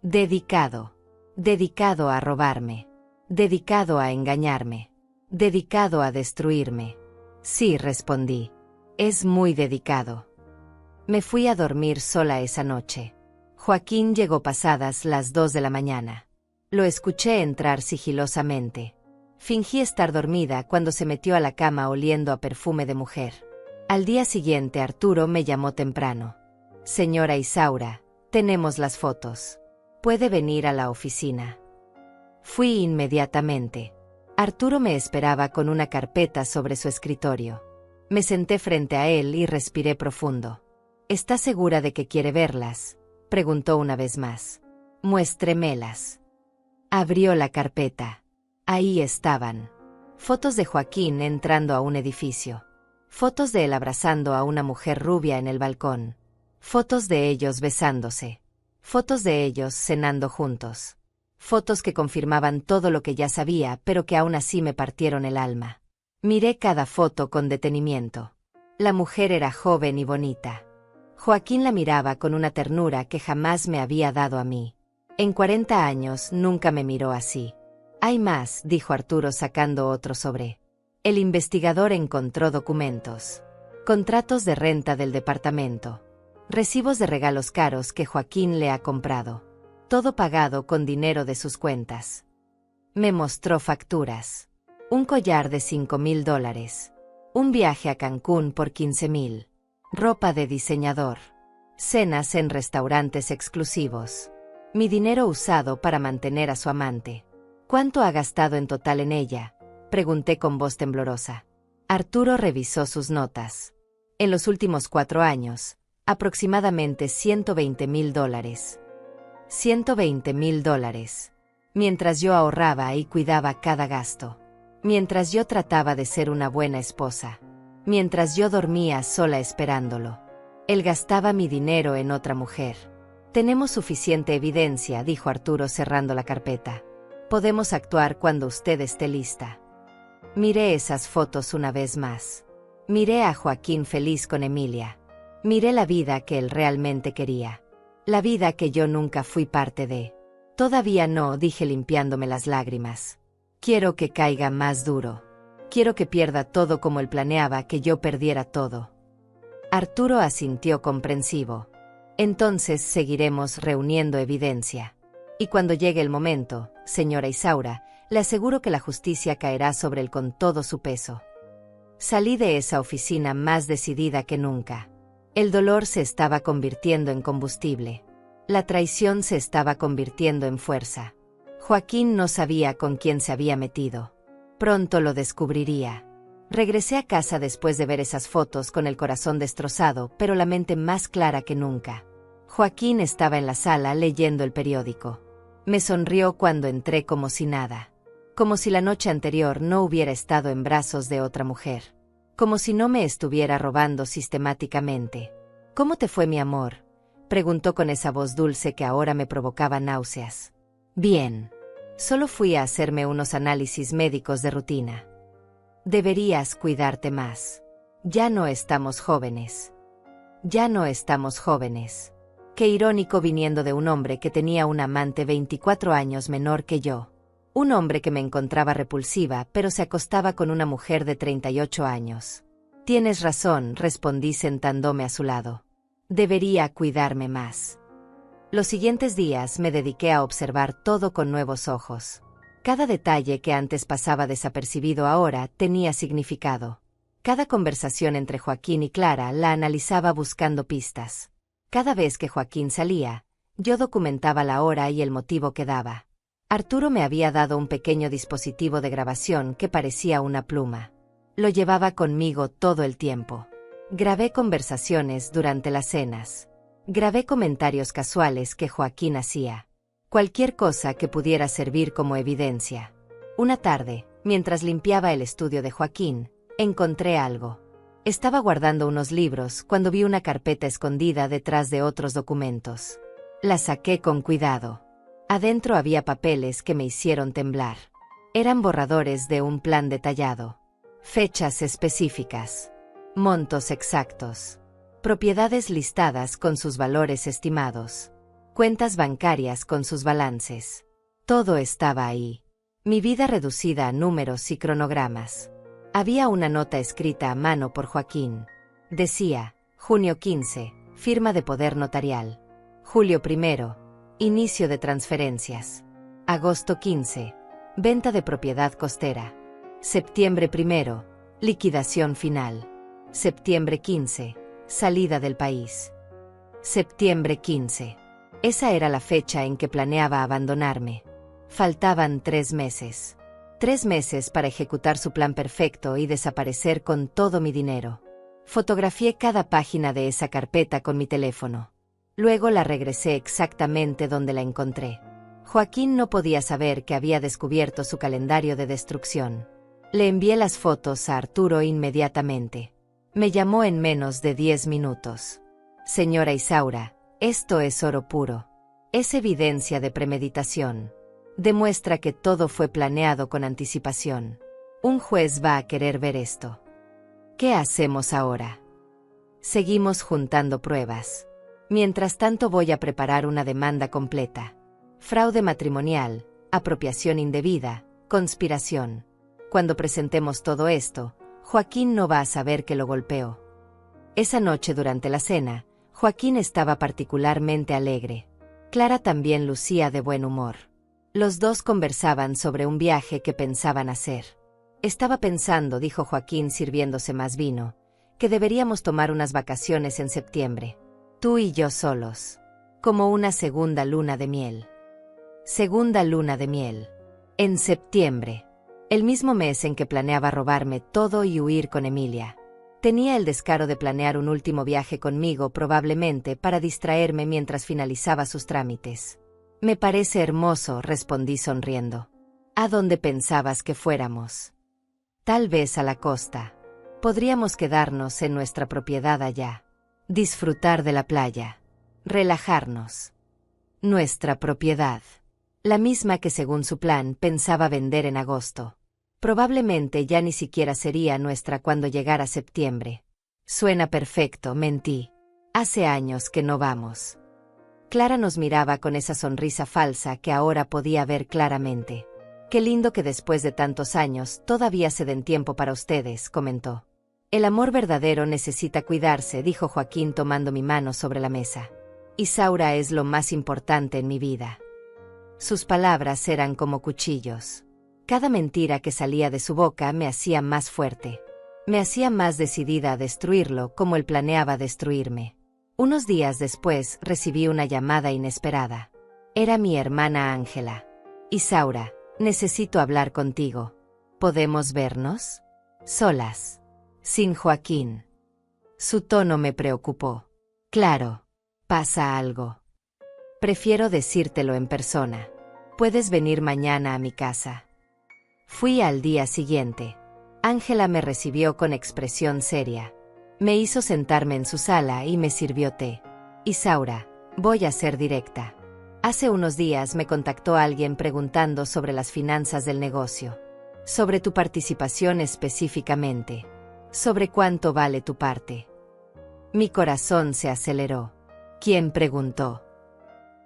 «Dedicado. Dedicado a robarme. Dedicado a engañarme. Dedicado a destruirme». «Sí», respondí. «Es muy dedicado». Me fui a dormir sola esa noche. Joaquín llegó pasadas las 2 de la mañana. Lo escuché entrar sigilosamente. Fingí estar dormida cuando se metió a la cama oliendo a perfume de mujer. Al día siguiente Arturo me llamó temprano. «Señora Isaura, Tenemos las fotos. Puede venir a la oficina. Fui inmediatamente. Arturo me esperaba con una carpeta sobre su escritorio. Me senté frente a él y respiré profundo. ¿Está segura de que quiere verlas?, preguntó una vez más. Muéstremelas. Abrió la carpeta. Ahí estaban. Fotos de Joaquín entrando a un edificio. Fotos de él abrazando a una mujer rubia en el balcón. Fotos de ellos besándose. Fotos de ellos cenando juntos. Fotos que confirmaban todo lo que ya sabía, pero que aún así me partieron el alma. Miré cada foto con detenimiento. La mujer era joven y bonita. Joaquín la miraba con una ternura que jamás me había dado a mí. En 40 años nunca me miró así. Hay más, dijo Arturo sacando otro sobre. El investigador encontró documentos. Contratos de renta del departamento. Recibos de regalos caros que Joaquín le ha comprado. Todo pagado con dinero de sus cuentas. Me mostró facturas. Un collar de $5.000. Un viaje a Cancún por $15.000. Ropa de diseñador. Cenas en restaurantes exclusivos. Mi dinero usado para mantener a su amante. ¿Cuánto ha gastado en total en ella?, pregunté con voz temblorosa. Arturo revisó sus notas. En los últimos 4 años, aproximadamente $120.000. $120.000. Mientras yo ahorraba y cuidaba cada gasto. Mientras yo trataba de ser una buena esposa. Mientras yo dormía sola esperándolo. Él gastaba mi dinero en otra mujer. Tenemos suficiente evidencia, dijo Arturo cerrando la carpeta. Podemos actuar cuando usted esté lista. Miré esas fotos una vez más. Miré a Joaquín feliz con Emilia. Miré la vida que él realmente quería. La vida que yo nunca fui parte de. Todavía no, dije limpiándome las lágrimas. Quiero que caiga más duro. Quiero que pierda todo como él planeaba que yo perdiera todo. Arturo asintió comprensivo. Entonces seguiremos reuniendo evidencia. Y cuando llegue el momento, señora Isaura, le aseguro que la justicia caerá sobre él con todo su peso. Salí de esa oficina más decidida que nunca. El dolor se estaba convirtiendo en combustible. La traición se estaba convirtiendo en fuerza. Joaquín no sabía con quién se había metido. Pronto lo descubriría. Regresé a casa después de ver esas fotos con el corazón destrozado, pero la mente más clara que nunca. Joaquín estaba en la sala leyendo el periódico. Me sonrió cuando entré como si nada. Como si la noche anterior no hubiera estado en brazos de otra mujer. Como si no me estuviera robando sistemáticamente. ¿Cómo te fue, mi amor?, preguntó con esa voz dulce que ahora me provocaba náuseas. Bien. Solo fui a hacerme unos análisis médicos de rutina. Deberías cuidarte más. Ya no estamos jóvenes. Ya no estamos jóvenes. Qué irónico viniendo de un hombre que tenía un amante 24 años menor que yo. Un hombre que me encontraba repulsiva, pero se acostaba con una mujer de 38 años. Tienes razón, respondí sentándome a su lado. Debería cuidarme más. Los siguientes días me dediqué a observar todo con nuevos ojos. Cada detalle que antes pasaba desapercibido ahora tenía significado. Cada conversación entre Joaquín y Clara la analizaba buscando pistas. Cada vez que Joaquín salía, yo documentaba la hora y el motivo que daba. Arturo me había dado un pequeño dispositivo de grabación que parecía una pluma. Lo llevaba conmigo todo el tiempo. Grabé conversaciones durante las cenas. Grabé comentarios casuales que Joaquín hacía. Cualquier cosa que pudiera servir como evidencia. Una tarde, mientras limpiaba el estudio de Joaquín, encontré algo. Estaba guardando unos libros cuando vi una carpeta escondida detrás de otros documentos. La saqué con cuidado. Adentro había papeles que me hicieron temblar. Eran borradores de un plan detallado. Fechas específicas. Montos exactos. Propiedades listadas con sus valores estimados. Cuentas bancarias con sus balances. Todo estaba ahí. Mi vida reducida a números y cronogramas. Había una nota escrita a mano por Joaquín. Decía, junio 15, firma de poder notarial. Julio 1, inicio de transferencias. Agosto 15, venta de propiedad costera. Septiembre 1, liquidación final. Septiembre 15, salida del país. Septiembre 15. Esa era la fecha en que planeaba abandonarme. Faltaban 3 meses. 3 meses para ejecutar su plan perfecto y desaparecer con todo mi dinero. Fotografié cada página de esa carpeta con mi teléfono. Luego la regresé exactamente donde la encontré. Joaquín no podía saber que había descubierto su calendario de destrucción. Le envié las fotos a Arturo inmediatamente. Me llamó en menos de 10 minutos. Señora Isaura, esto es oro puro. Es evidencia de premeditación. Demuestra que todo fue planeado con anticipación. Un juez va a querer ver esto. ¿Qué hacemos ahora? Seguimos juntando pruebas. Mientras tanto voy a preparar una demanda completa. Fraude matrimonial, apropiación indebida, conspiración. Cuando presentemos todo esto, Joaquín no va a saber que lo golpeó. Esa noche durante la cena, Joaquín estaba particularmente alegre. Clara también lucía de buen humor. Los dos conversaban sobre un viaje que pensaban hacer. Estaba pensando, dijo Joaquín sirviéndose más vino, que deberíamos tomar unas vacaciones en septiembre. Tú y yo solos. Como una segunda luna de miel. Segunda luna de miel. En septiembre. El mismo mes en que planeaba robarme todo y huir con Emilia. Tenía el descaro de planear un último viaje conmigo probablemente para distraerme mientras finalizaba sus trámites. Me parece hermoso, respondí sonriendo. ¿A dónde pensabas que fuéramos? Tal vez a la costa. Podríamos quedarnos en nuestra propiedad allá. Disfrutar de la playa. Relajarnos. Nuestra propiedad. La misma que según su plan pensaba vender en agosto. Probablemente ya ni siquiera sería nuestra cuando llegara septiembre. Suena perfecto, mentí. Hace años que no vamos. Clara nos miraba con esa sonrisa falsa que ahora podía ver claramente. Qué lindo que después de tantos años todavía se den tiempo para ustedes, comentó. El amor verdadero necesita cuidarse, dijo Joaquín tomando mi mano sobre la mesa. Isaura es lo más importante en mi vida. Sus palabras eran como cuchillos. Cada mentira que salía de su boca me hacía más fuerte. Me hacía más decidida a destruirlo como él planeaba destruirme. Unos días después recibí una llamada inesperada. Era mi hermana Ángela. Isaura, necesito hablar contigo. ¿Podemos vernos? Solas. Sin Joaquín. Su tono me preocupó. Claro. ¿Pasa algo? Prefiero decírtelo en persona. ¿Puedes venir mañana a mi casa? Fui al día siguiente. Ángela me recibió con expresión seria. Me hizo sentarme en su sala y me sirvió té. Isaura, voy a ser directa. Hace unos días me contactó alguien preguntando sobre las finanzas del negocio. Sobre tu participación específicamente. Sobre cuánto vale tu parte. Mi corazón se aceleró. ¿Quién preguntó?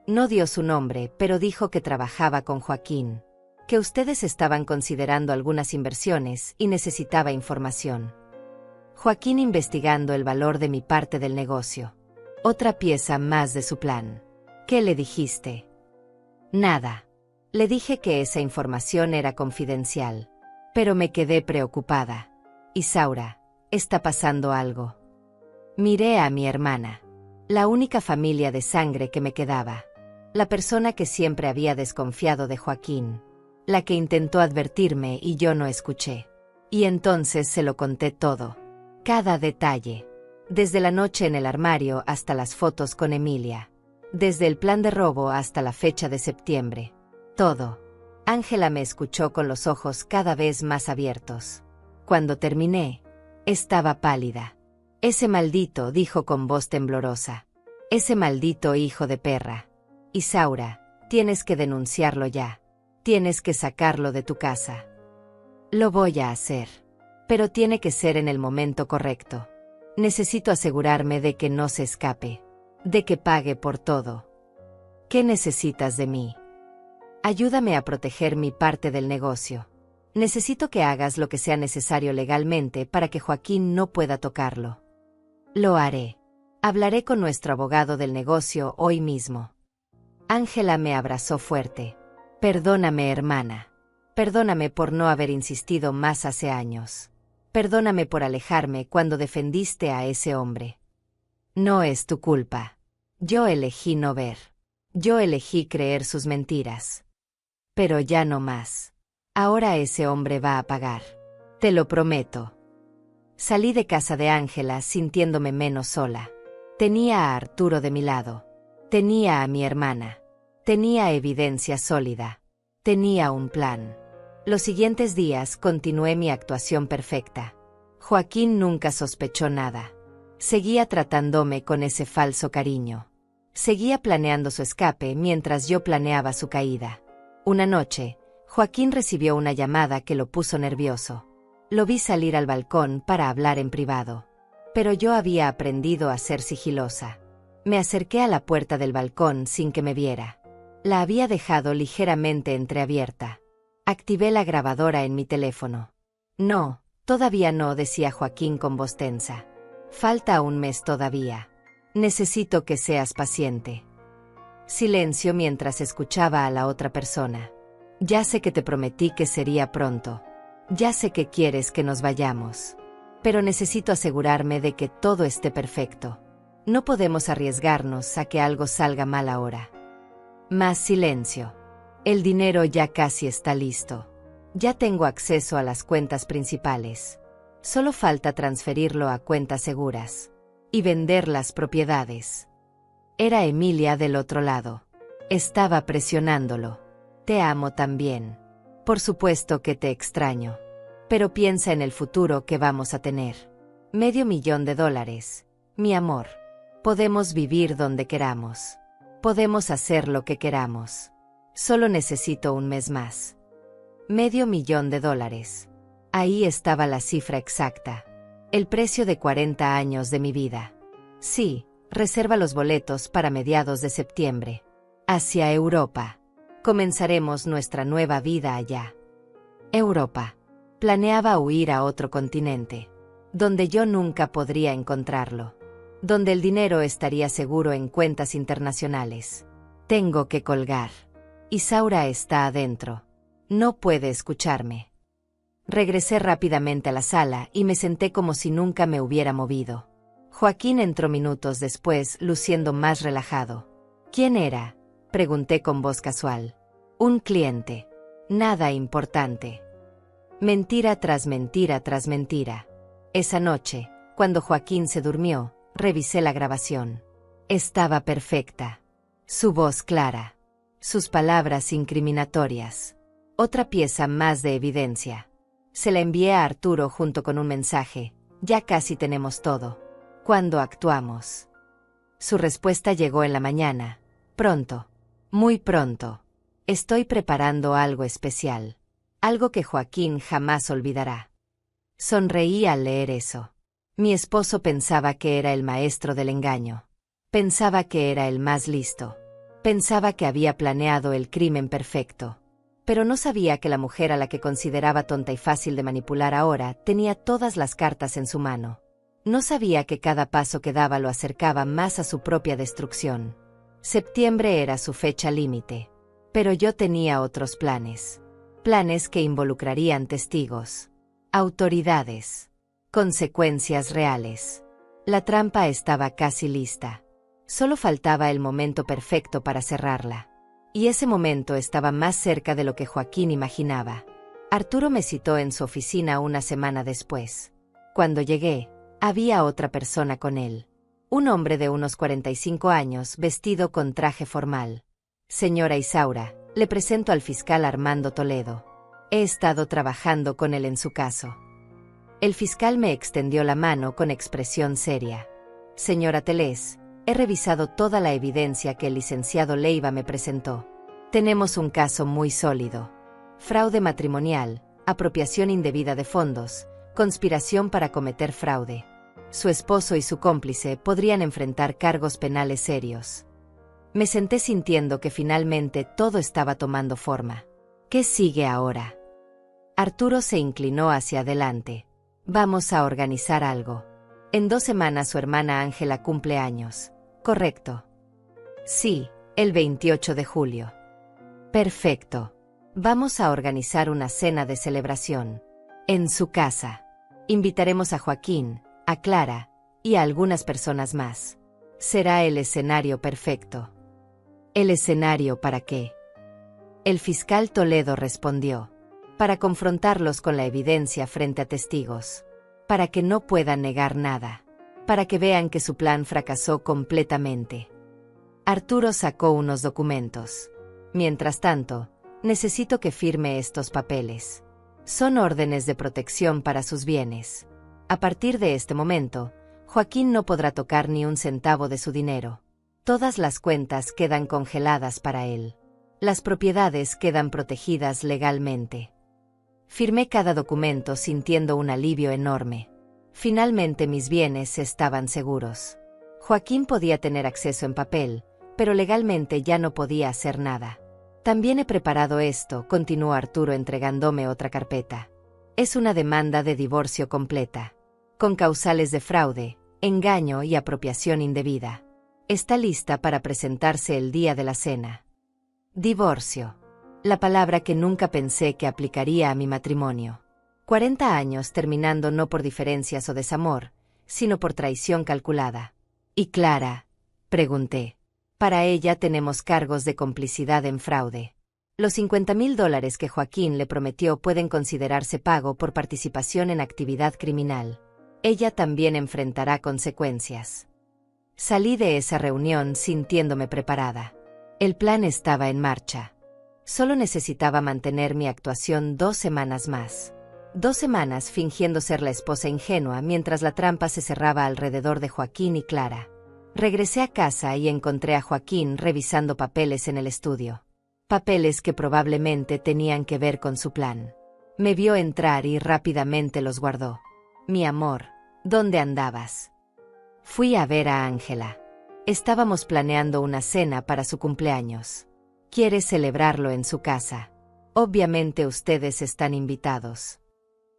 No dio su nombre, pero dijo que trabajaba con Joaquín. Que ustedes estaban considerando algunas inversiones y necesitaba información. Joaquín investigando el valor de mi parte del negocio. Otra pieza más de su plan. ¿Qué le dijiste? Nada. Le dije que esa información era confidencial. Pero me quedé preocupada. Isaura, está pasando algo. Miré a mi hermana. La única familia de sangre que me quedaba. La persona que siempre había desconfiado de Joaquín. La que intentó advertirme y yo no escuché. Y entonces se lo conté todo. Cada detalle. Desde la noche en el armario hasta las fotos con Emilia. Desde el plan de robo hasta la fecha de septiembre. Todo. Ángela me escuchó con los ojos cada vez más abiertos. Cuando terminé, estaba pálida. Ese maldito, dijo con voz temblorosa. Ese maldito hijo de perra. Isaura, tienes que denunciarlo ya. Tienes que sacarlo de tu casa. Lo voy a hacer. Pero tiene que ser en el momento correcto. Necesito asegurarme de que no se escape. De que pague por todo. ¿Qué necesitas de mí? Ayúdame a proteger mi parte del negocio. Necesito que hagas lo que sea necesario legalmente para que Joaquín no pueda tocarlo. Lo haré. Hablaré con nuestro abogado del negocio hoy mismo. Ángela me abrazó fuerte. Perdóname, hermana. Perdóname por no haber insistido más hace años. Perdóname por alejarme cuando defendiste a ese hombre. No es tu culpa. Yo elegí no ver. Yo elegí creer sus mentiras. Pero ya no más. Ahora ese hombre va a pagar. Te lo prometo. Salí de casa de Ángela sintiéndome menos sola. Tenía a Arturo de mi lado. Tenía a mi hermana. Tenía evidencia sólida. Tenía un plan. Los siguientes días continué mi actuación perfecta. Joaquín nunca sospechó nada. Seguía tratándome con ese falso cariño. Seguía planeando su escape mientras yo planeaba su caída. Una noche, Joaquín recibió una llamada que lo puso nervioso. Lo vi salir al balcón para hablar en privado. Pero yo había aprendido a ser sigilosa. Me acerqué a la puerta del balcón sin que me viera. La había dejado ligeramente entreabierta. Activé la grabadora en mi teléfono. No, todavía no, decía Joaquín con voz tensa. Falta un mes todavía. Necesito que seas paciente. Silencio mientras escuchaba a la otra persona. Ya sé que te prometí que sería pronto. Ya sé que quieres que nos vayamos. Pero necesito asegurarme de que todo esté perfecto. No podemos arriesgarnos a que algo salga mal ahora. Más silencio. El dinero ya casi está listo. Ya tengo acceso a las cuentas principales. Solo falta transferirlo a cuentas seguras. Y vender las propiedades. Era Emilia del otro lado. Estaba presionándolo. Te amo también. Por supuesto que te extraño. Pero piensa en el futuro que vamos a tener. $500,000. Mi amor. Podemos vivir donde queramos. Podemos hacer lo que queramos. Solo necesito un mes más. $500,000. Ahí estaba la cifra exacta. El precio de 40 años de mi vida. Sí, reserva los boletos para mediados de septiembre. Hacia Europa. Comenzaremos nuestra nueva vida allá. Europa. Planeaba huir a otro continente. Donde yo nunca podría encontrarlo. Donde el dinero estaría seguro en cuentas internacionales. Tengo que colgar. Isaura está adentro. No puede escucharme. Regresé rápidamente a la sala y me senté como si nunca me hubiera movido. Joaquín entró minutos después, luciendo más relajado. ¿Quién era?, pregunté con voz casual. Un cliente. Nada importante. Mentira tras mentira tras mentira. Esa noche, cuando Joaquín se durmió, revisé la grabación. Estaba perfecta. Su voz clara. Sus palabras incriminatorias. Otra pieza más de evidencia. Se la envié a Arturo junto con un mensaje. Ya casi tenemos todo. ¿Cuándo actuamos? Su respuesta llegó en la mañana. Pronto. Muy pronto. Estoy preparando algo especial. Algo que Joaquín jamás olvidará. Sonreí al leer eso. Mi esposo pensaba que era el maestro del engaño. Pensaba que era el más listo. Pensaba que había planeado el crimen perfecto. Pero no sabía que la mujer a la que consideraba tonta y fácil de manipular ahora tenía todas las cartas en su mano. No sabía que cada paso que daba lo acercaba más a su propia destrucción. Septiembre era su fecha límite. Pero yo tenía otros planes. Planes que involucrarían testigos, autoridades, consecuencias reales. La trampa estaba casi lista. Solo faltaba el momento perfecto para cerrarla. Y ese momento estaba más cerca de lo que Joaquín imaginaba. Arturo me citó en su oficina una semana después. Cuando llegué, había otra persona con él. Un hombre de unos 45 años vestido con traje formal. Señora Isaura, le presento al fiscal Armando Toledo. He estado trabajando con él en su caso. El fiscal me extendió la mano con expresión seria. Señora Telés, he revisado toda la evidencia que el licenciado Leiva me presentó. Tenemos un caso muy sólido. Fraude matrimonial, apropiación indebida de fondos, conspiración para cometer fraude. Su esposo y su cómplice podrían enfrentar cargos penales serios. Me senté sintiendo que finalmente todo estaba tomando forma. ¿Qué sigue ahora? Arturo se inclinó hacia adelante. Vamos a organizar algo. En 2 semanas su hermana Ángela cumple años. ¿Correcto? Sí, el 28 de julio. Perfecto. Vamos a organizar una cena de celebración. En su casa. Invitaremos a Joaquín, a Clara y a algunas personas más. Será el escenario perfecto. ¿El escenario para qué? El fiscal Toledo respondió: para confrontarlos con la evidencia frente a testigos. Para que no puedan negar nada. Para que vean que su plan fracasó completamente. Arturo sacó unos documentos. Mientras tanto, necesito que firme estos papeles. Son órdenes de protección para sus bienes. A partir de este momento, Joaquín no podrá tocar ni un centavo de su dinero. Todas las cuentas quedan congeladas para él. Las propiedades quedan protegidas legalmente. Firmé cada documento sintiendo un alivio enorme. Finalmente mis bienes estaban seguros. Joaquín podía tener acceso en papel, pero legalmente ya no podía hacer nada. También he preparado esto, continuó Arturo entregándome otra carpeta. Es una demanda de divorcio completa, con causales de fraude, engaño y apropiación indebida. Está lista para presentarse el día de la cena. Divorcio. La palabra que nunca pensé que aplicaría a mi matrimonio. 40 años terminando no por diferencias o desamor, sino por traición calculada. ¿Y Clara?, pregunté. Para ella tenemos cargos de complicidad en fraude. Los $50,000 que Joaquín le prometió pueden considerarse pago por participación en actividad criminal. Ella también enfrentará consecuencias. Salí de esa reunión sintiéndome preparada. El plan estaba en marcha. Solo necesitaba mantener mi actuación 2 semanas más. 2 semanas fingiendo ser la esposa ingenua mientras la trampa se cerraba alrededor de Joaquín y Clara. Regresé a casa y encontré a Joaquín revisando papeles en el estudio. Papeles que probablemente tenían que ver con su plan. Me vio entrar y rápidamente los guardó. Mi amor, ¿dónde andabas? Fui a ver a Ángela. Estábamos planeando una cena para su cumpleaños. Quiere celebrarlo en su casa. Obviamente ustedes están invitados.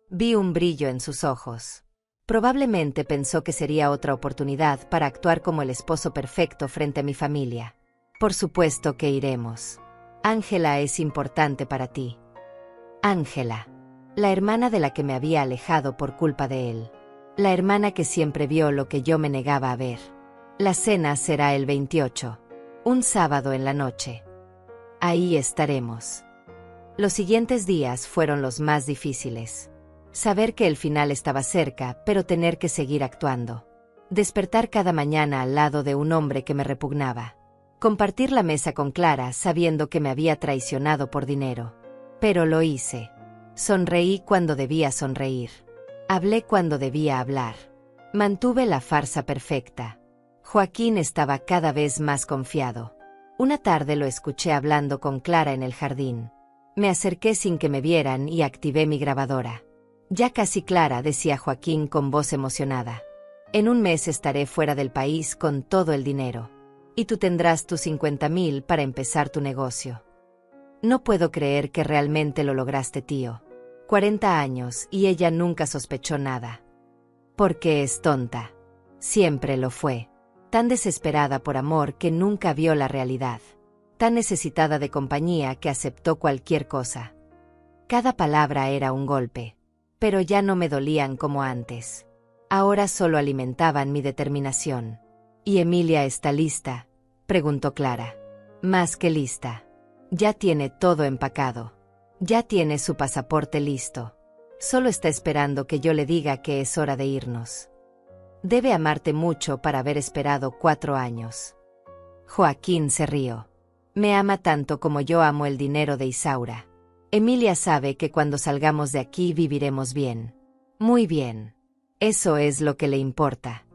Vi un brillo en sus ojos. Probablemente pensó que sería otra oportunidad para actuar como el esposo perfecto frente a mi familia. Por supuesto que iremos. Ángela es importante para ti. Ángela. La hermana de la que me había alejado por culpa de él. La hermana que siempre vio lo que yo me negaba a ver. La cena será el 28. Un sábado en la noche. Ahí estaremos. Los siguientes días fueron los más difíciles. Saber que el final estaba cerca, pero tener que seguir actuando. Despertar cada mañana al lado de un hombre que me repugnaba. Compartir la mesa con Clara sabiendo que me había traicionado por dinero. Pero lo hice. Sonreí cuando debía sonreír. Hablé cuando debía hablar. Mantuve la farsa perfecta. Joaquín estaba cada vez más confiado. Una tarde lo escuché hablando con Clara en el jardín. Me acerqué sin que me vieran y activé mi grabadora. Ya casi, Clara, decía Joaquín con voz emocionada. En un mes estaré fuera del país con todo el dinero. Y tú tendrás tus 50,000 para empezar tu negocio. No puedo creer que realmente lo lograste, tío. 40 años y ella nunca sospechó nada. Porque es tonta. Siempre lo fue. Tan desesperada por amor que nunca vio la realidad. Tan necesitada de compañía que aceptó cualquier cosa. Cada palabra era un golpe. Pero ya no me dolían como antes. Ahora solo alimentaban mi determinación. ¿Y Emilia está lista?, preguntó Clara. Más que lista. Ya tiene todo empacado. Ya tiene su pasaporte listo. Solo está esperando que yo le diga que es hora de irnos. Debe amarte mucho para haber esperado 4 años. Joaquín se rió. Me ama tanto como yo amo el dinero de Isaura. Emilia sabe que cuando salgamos de aquí viviremos bien. Muy bien. Eso es lo que le importa.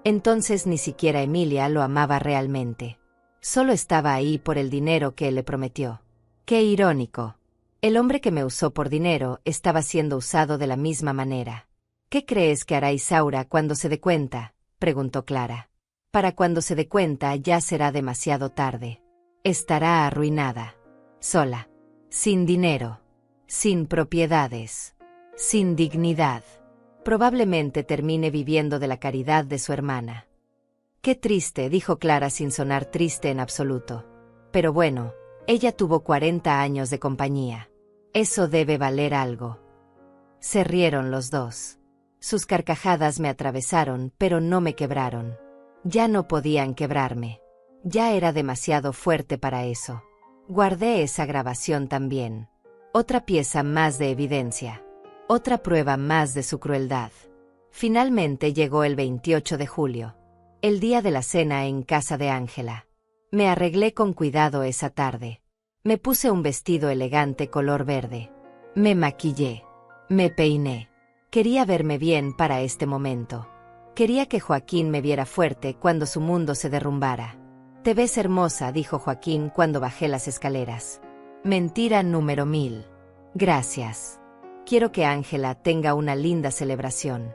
Entonces ni siquiera Emilia lo amaba realmente. Solo estaba ahí por el dinero que él le prometió. Qué irónico. El hombre que me usó por dinero estaba siendo usado de la misma manera. ¿Qué crees que hará Isaura cuando se dé cuenta?, preguntó Clara. Para cuando se dé cuenta ya será demasiado tarde. Estará arruinada. Sola. Sin dinero. Sin propiedades. Sin dignidad. Probablemente termine viviendo de la caridad de su hermana. Qué triste, dijo Clara sin sonar triste en absoluto. Pero bueno, ella tuvo 40 años de compañía. Eso debe valer algo. Se rieron los dos. Sus carcajadas me atravesaron, pero no me quebraron. Ya no podían quebrarme. Ya era demasiado fuerte para eso. Guardé esa grabación también. Otra pieza más de evidencia. Otra prueba más de su crueldad. Finalmente llegó el 28 de julio. El día de la cena en casa de Ángela. Me arreglé con cuidado esa tarde. Me puse un vestido elegante color verde. Me maquillé. Me peiné. Quería verme bien para este momento. Quería que Joaquín me viera fuerte cuando su mundo se derrumbara. «Te ves hermosa», dijo Joaquín cuando bajé las escaleras. Mentira número 1000. Gracias. Quiero que Ángela tenga una linda celebración.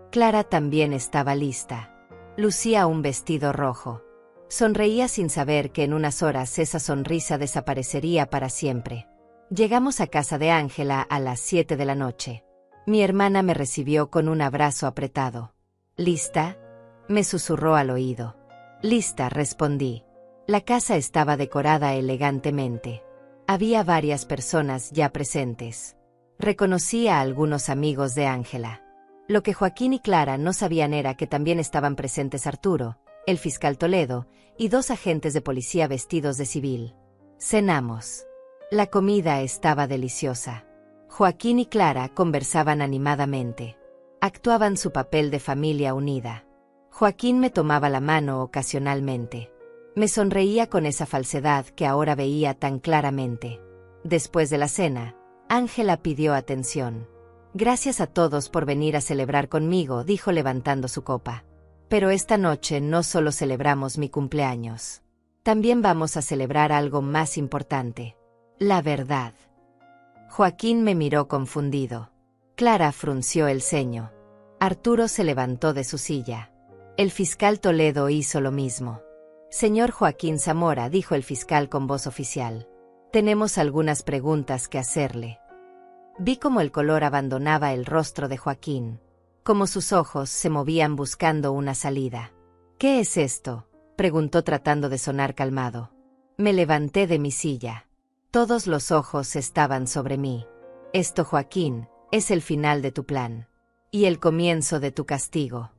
Clara también estaba lista. Lucía un vestido rojo. Sonreía sin saber que en unas horas esa sonrisa desaparecería para siempre. Llegamos a casa de Ángela a las 7 de la noche. Mi hermana me recibió con un abrazo apretado. «¿Lista?», me susurró al oído. «Lista», respondí. La casa estaba decorada elegantemente. Había varias personas ya presentes. Reconocí a algunos amigos de Ángela. Lo que Joaquín y Clara no sabían era que también estaban presentes Arturo, el fiscal Toledo, y 2 agentes de policía vestidos de civil. Cenamos. La comida estaba deliciosa. Joaquín y Clara conversaban animadamente. Actuaban su papel de familia unida. Joaquín me tomaba la mano ocasionalmente. Me sonreía con esa falsedad que ahora veía tan claramente. Después de la cena, Ángela pidió atención. «Gracias a todos por venir a celebrar conmigo», dijo levantando su copa. «Pero esta noche no solo celebramos mi cumpleaños. También vamos a celebrar algo más importante. La verdad». Joaquín me miró confundido. Clara frunció el ceño. Arturo se levantó de su silla. El fiscal Toledo hizo lo mismo. «Señor Joaquín Zamora», dijo el fiscal con voz oficial. «Tenemos algunas preguntas que hacerle». Vi cómo el color abandonaba el rostro de Joaquín, cómo sus ojos se movían buscando una salida. «¿Qué es esto?», preguntó tratando de sonar calmado. Me levanté de mi silla. Todos los ojos estaban sobre mí. «Esto, Joaquín, es el final de tu plan. Y el comienzo de tu castigo».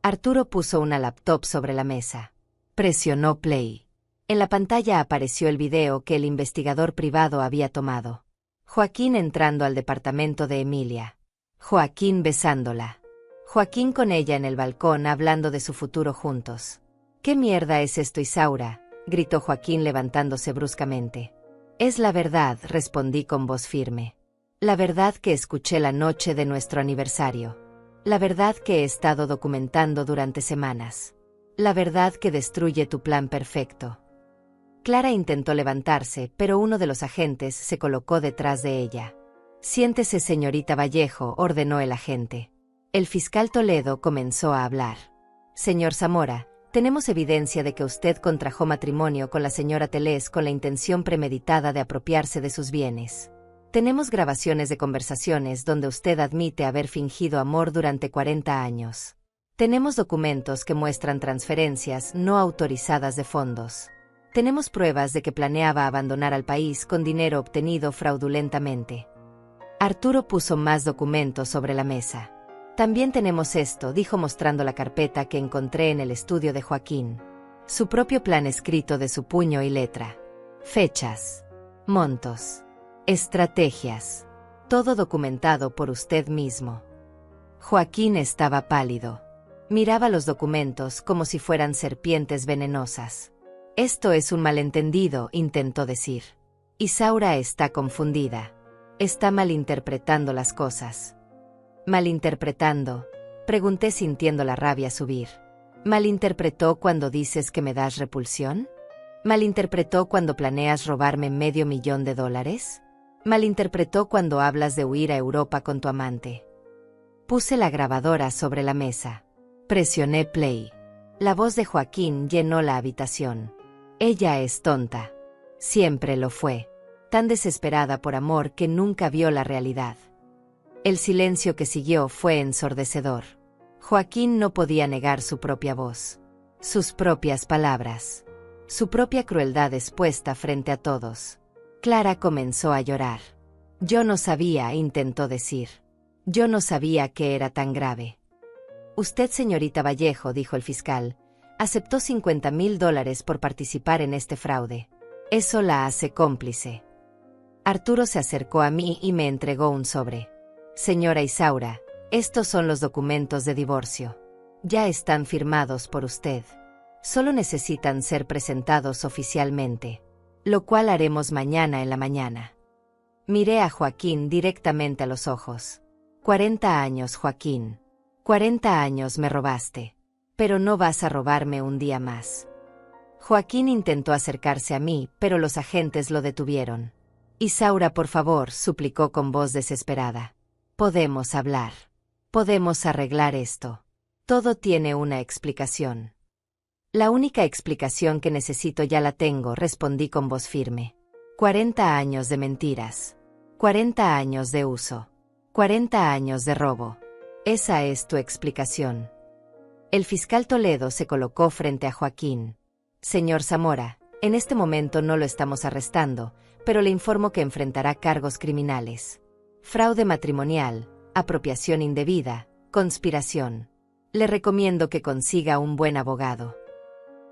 Arturo puso una laptop sobre la mesa. Presionó play. En la pantalla apareció el video que el investigador privado había tomado. Joaquín entrando al departamento de Emilia. Joaquín besándola. Joaquín con ella en el balcón hablando de su futuro juntos. «¿Qué mierda es esto, Isaura?», gritó Joaquín levantándose bruscamente. «Es la verdad», respondí con voz firme. «La verdad que escuché la noche de nuestro aniversario. La verdad que he estado documentando durante semanas. La verdad que destruye tu plan perfecto». Clara intentó levantarse, pero uno de los agentes se colocó detrás de ella. «Siéntese, señorita Vallejo», ordenó el agente. El fiscal Toledo comenzó a hablar. «Señor Zamora, tenemos evidencia de que usted contrajo matrimonio con la señora Telés con la intención premeditada de apropiarse de sus bienes. Tenemos grabaciones de conversaciones donde usted admite haber fingido amor durante 40 años. Tenemos documentos que muestran transferencias no autorizadas de fondos. Tenemos pruebas de que planeaba abandonar al país con dinero obtenido fraudulentamente». Arturo puso más documentos sobre la mesa. «También tenemos esto», dijo mostrando la carpeta que encontré en el estudio de Joaquín. Su propio plan escrito de su puño y letra. Fechas. Montos. Estrategias. Todo documentado por usted mismo. Joaquín estaba pálido. Miraba los documentos como si fueran serpientes venenosas. «Esto es un malentendido», intentó decir. «Isaura está confundida. Está malinterpretando las cosas». «¿Malinterpretando?», pregunté sintiendo la rabia subir. «¿Malinterpretó cuando dices que me das repulsión? ¿Malinterpretó cuando planeas robarme $500,000? ¿Malinterpretó cuando hablas de huir a Europa con tu amante?». Puse la grabadora sobre la mesa. Presioné play. La voz de Joaquín llenó la habitación. «Ella es tonta. Siempre lo fue. Tan desesperada por amor que nunca vio la realidad». El silencio que siguió fue ensordecedor. Joaquín no podía negar su propia voz. Sus propias palabras. Su propia crueldad expuesta frente a todos. Clara comenzó a llorar. «Yo no sabía», intentó decir. «Yo no sabía que era tan grave». «Usted, señorita Vallejo», dijo el fiscal, Aceptó $50,000 por participar en este fraude. Eso la hace cómplice. Arturo se acercó a mí y me entregó un sobre. Señora Isaura, estos son los documentos de divorcio. Ya están firmados por usted. Solo necesitan ser presentados oficialmente, lo cual haremos mañana en la mañana. Miré a Joaquín directamente a los ojos. 40 años, Joaquín. 40 años me robaste. Pero no vas a robarme un día más. Joaquín intentó acercarse a mí, pero los agentes lo detuvieron. Isaura, por favor, suplicó con voz desesperada. Podemos hablar. Podemos arreglar esto. Todo tiene una explicación. La única explicación que necesito ya la tengo, respondí con voz firme. 40 años de mentiras. 40 años de uso. 40 años de robo. Esa es tu explicación. El fiscal Toledo se colocó frente a Joaquín. Señor Zamora, en este momento no lo estamos arrestando, pero le informo que enfrentará cargos criminales. Fraude matrimonial, apropiación indebida, conspiración. Le recomiendo que consiga un buen abogado.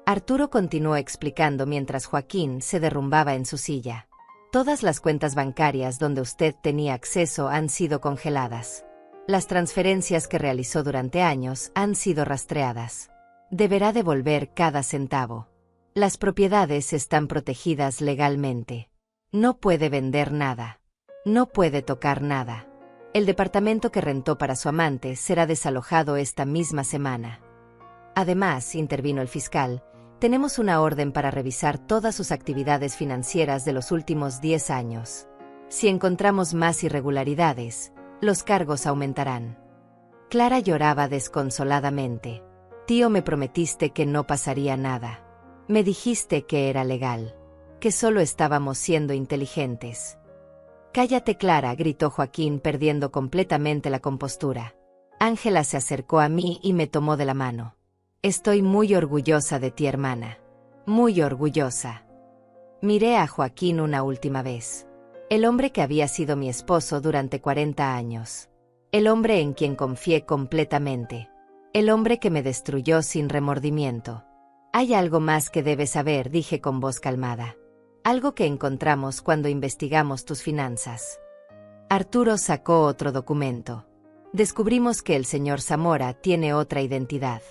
Arturo continuó explicando mientras Joaquín se derrumbaba en su silla. Todas las cuentas bancarias donde usted tenía acceso han sido congeladas. Las transferencias que realizó durante años han sido rastreadas. Deberá devolver cada centavo. Las propiedades están protegidas legalmente. No puede vender nada. No puede tocar nada. El departamento que rentó para su amante será desalojado esta misma semana. Además, intervino el fiscal, tenemos una orden para revisar todas sus actividades financieras de los últimos 10 años. Si encontramos más irregularidades, los cargos aumentarán. Clara lloraba desconsoladamente. Tío, me prometiste que no pasaría nada. Me dijiste que era legal, que solo estábamos siendo inteligentes. Cállate, Clara, gritó Joaquín, perdiendo completamente la compostura. Ángela se acercó a mí y me tomó de la mano. Estoy muy orgullosa de ti, hermana. Muy orgullosa. Miré a Joaquín una última vez. El hombre que había sido mi esposo durante 40 años. El hombre en quien confié completamente. El hombre que me destruyó sin remordimiento. Hay algo más que debes saber, dije con voz calmada. Algo que encontramos cuando investigamos tus finanzas. Arturo sacó otro documento. Descubrimos que el señor Zamora tiene otra identidad.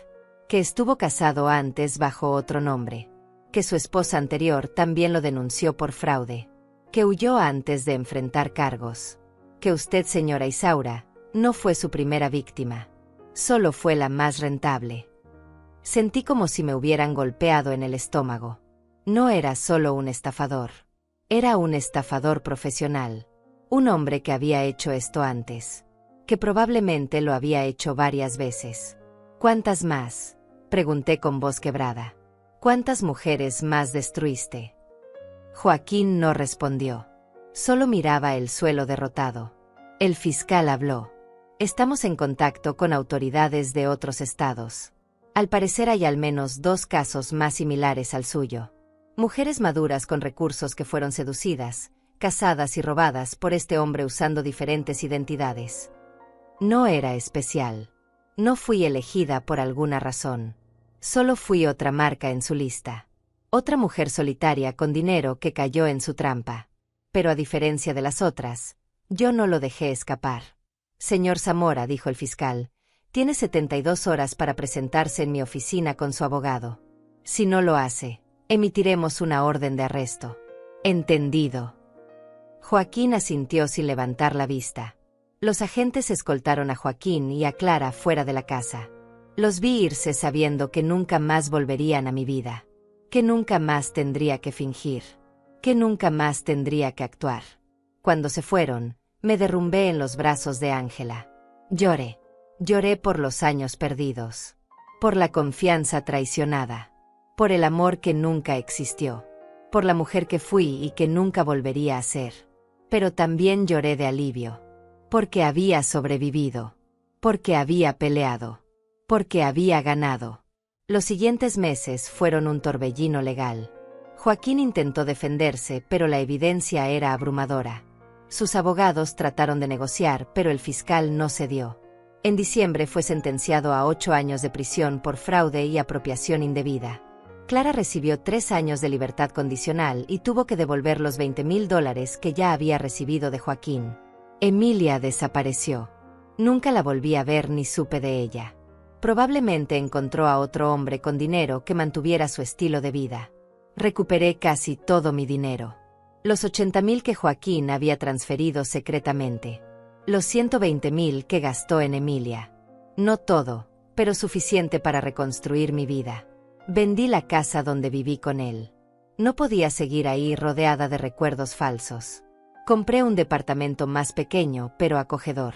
Que estuvo casado antes bajo otro nombre. Que su esposa anterior también lo denunció por fraude. Que huyó antes de enfrentar cargos. Que usted, señora Isaura, no fue su primera víctima. Solo fue la más rentable. Sentí como si me hubieran golpeado en el estómago. No era solo un estafador. Era un estafador profesional. Un hombre que había hecho esto antes. Que probablemente lo había hecho varias veces. ¿Cuántas más? Pregunté con voz quebrada. ¿Cuántas mujeres más destruiste? Joaquín no respondió. Solo miraba el suelo derrotado. El fiscal habló. Estamos en contacto con autoridades de otros estados. Al parecer hay al menos 2 casos más similares al suyo. Mujeres maduras con recursos que fueron seducidas, casadas y robadas por este hombre usando diferentes identidades. No era especial. No fui elegida por alguna razón. Solo fui otra marca en su lista. Otra mujer solitaria con dinero que cayó en su trampa. Pero a diferencia de las otras, yo no lo dejé escapar. Señor Zamora, dijo el fiscal, tiene 72 horas para presentarse en mi oficina con su abogado. Si no lo hace, emitiremos una orden de arresto. Entendido. Joaquín asintió sin levantar la vista. Los agentes escoltaron a Joaquín y a Clara fuera de la casa. Los vi irse sabiendo que nunca más volverían a mi vida. Que nunca más tendría que fingir. Que nunca más tendría que actuar. Cuando se fueron, me derrumbé en los brazos de Ángela. Lloré. Lloré por los años perdidos. Por la confianza traicionada. Por el amor que nunca existió. Por la mujer que fui y que nunca volvería a ser. Pero también lloré de alivio. Porque había sobrevivido. Porque había peleado. Porque había ganado. Los siguientes meses fueron un torbellino legal. Joaquín intentó defenderse, pero la evidencia era abrumadora. Sus abogados trataron de negociar, pero el fiscal no cedió. En diciembre fue sentenciado a 8 años de prisión por fraude y apropiación indebida. Clara recibió 3 años de libertad condicional y tuvo que devolver los $20,000 que ya había recibido de Joaquín. Emilia desapareció. Nunca la volví a ver ni supe de ella. Probablemente encontró a otro hombre con dinero que mantuviera su estilo de vida. Recuperé casi todo mi dinero. Los $80,000 que Joaquín había transferido secretamente. Los $120,000 que gastó en Emilia. No todo, pero suficiente para reconstruir mi vida. Vendí la casa donde viví con él. No podía seguir ahí rodeada de recuerdos falsos. Compré un departamento más pequeño, pero acogedor.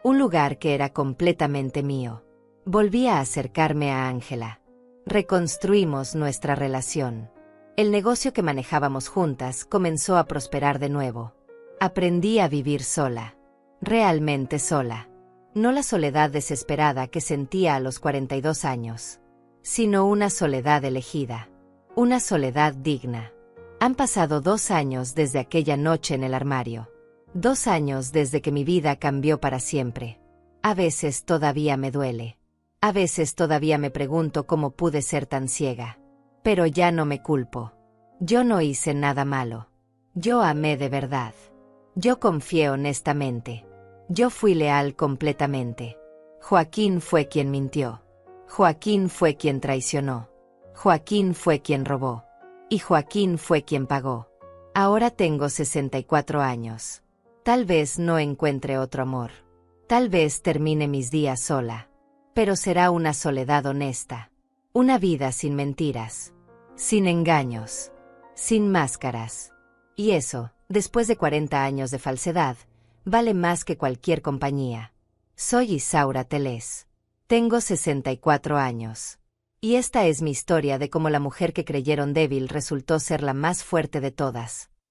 Un lugar que era completamente mío. Volví a acercarme a Ángela. Reconstruimos nuestra relación. El negocio que manejábamos juntas comenzó a prosperar de nuevo. Aprendí a vivir sola. Realmente sola. No la soledad desesperada que sentía a los 42 años. Sino una soledad elegida. Una soledad digna. Han pasado 2 años desde aquella noche en el armario. 2 años desde que mi vida cambió para siempre. A veces todavía me duele. A veces todavía me pregunto cómo pude ser tan ciega. Pero ya no me culpo. Yo no hice nada malo. Yo amé de verdad. Yo confié honestamente. Yo fui leal completamente. Joaquín fue quien mintió. Joaquín fue quien traicionó. Joaquín fue quien robó. Y Joaquín fue quien pagó. Ahora tengo 64 años. Tal vez no encuentre otro amor. Tal vez termine mis días sola. Pero será una soledad honesta. Una vida sin mentiras. Sin engaños. Sin máscaras. Y eso, después de 40 años de falsedad, vale más que cualquier compañía. Soy Isaura Telés. Tengo 64 años. Y esta es mi historia de cómo la mujer que creyeron débil resultó ser la más fuerte de todas.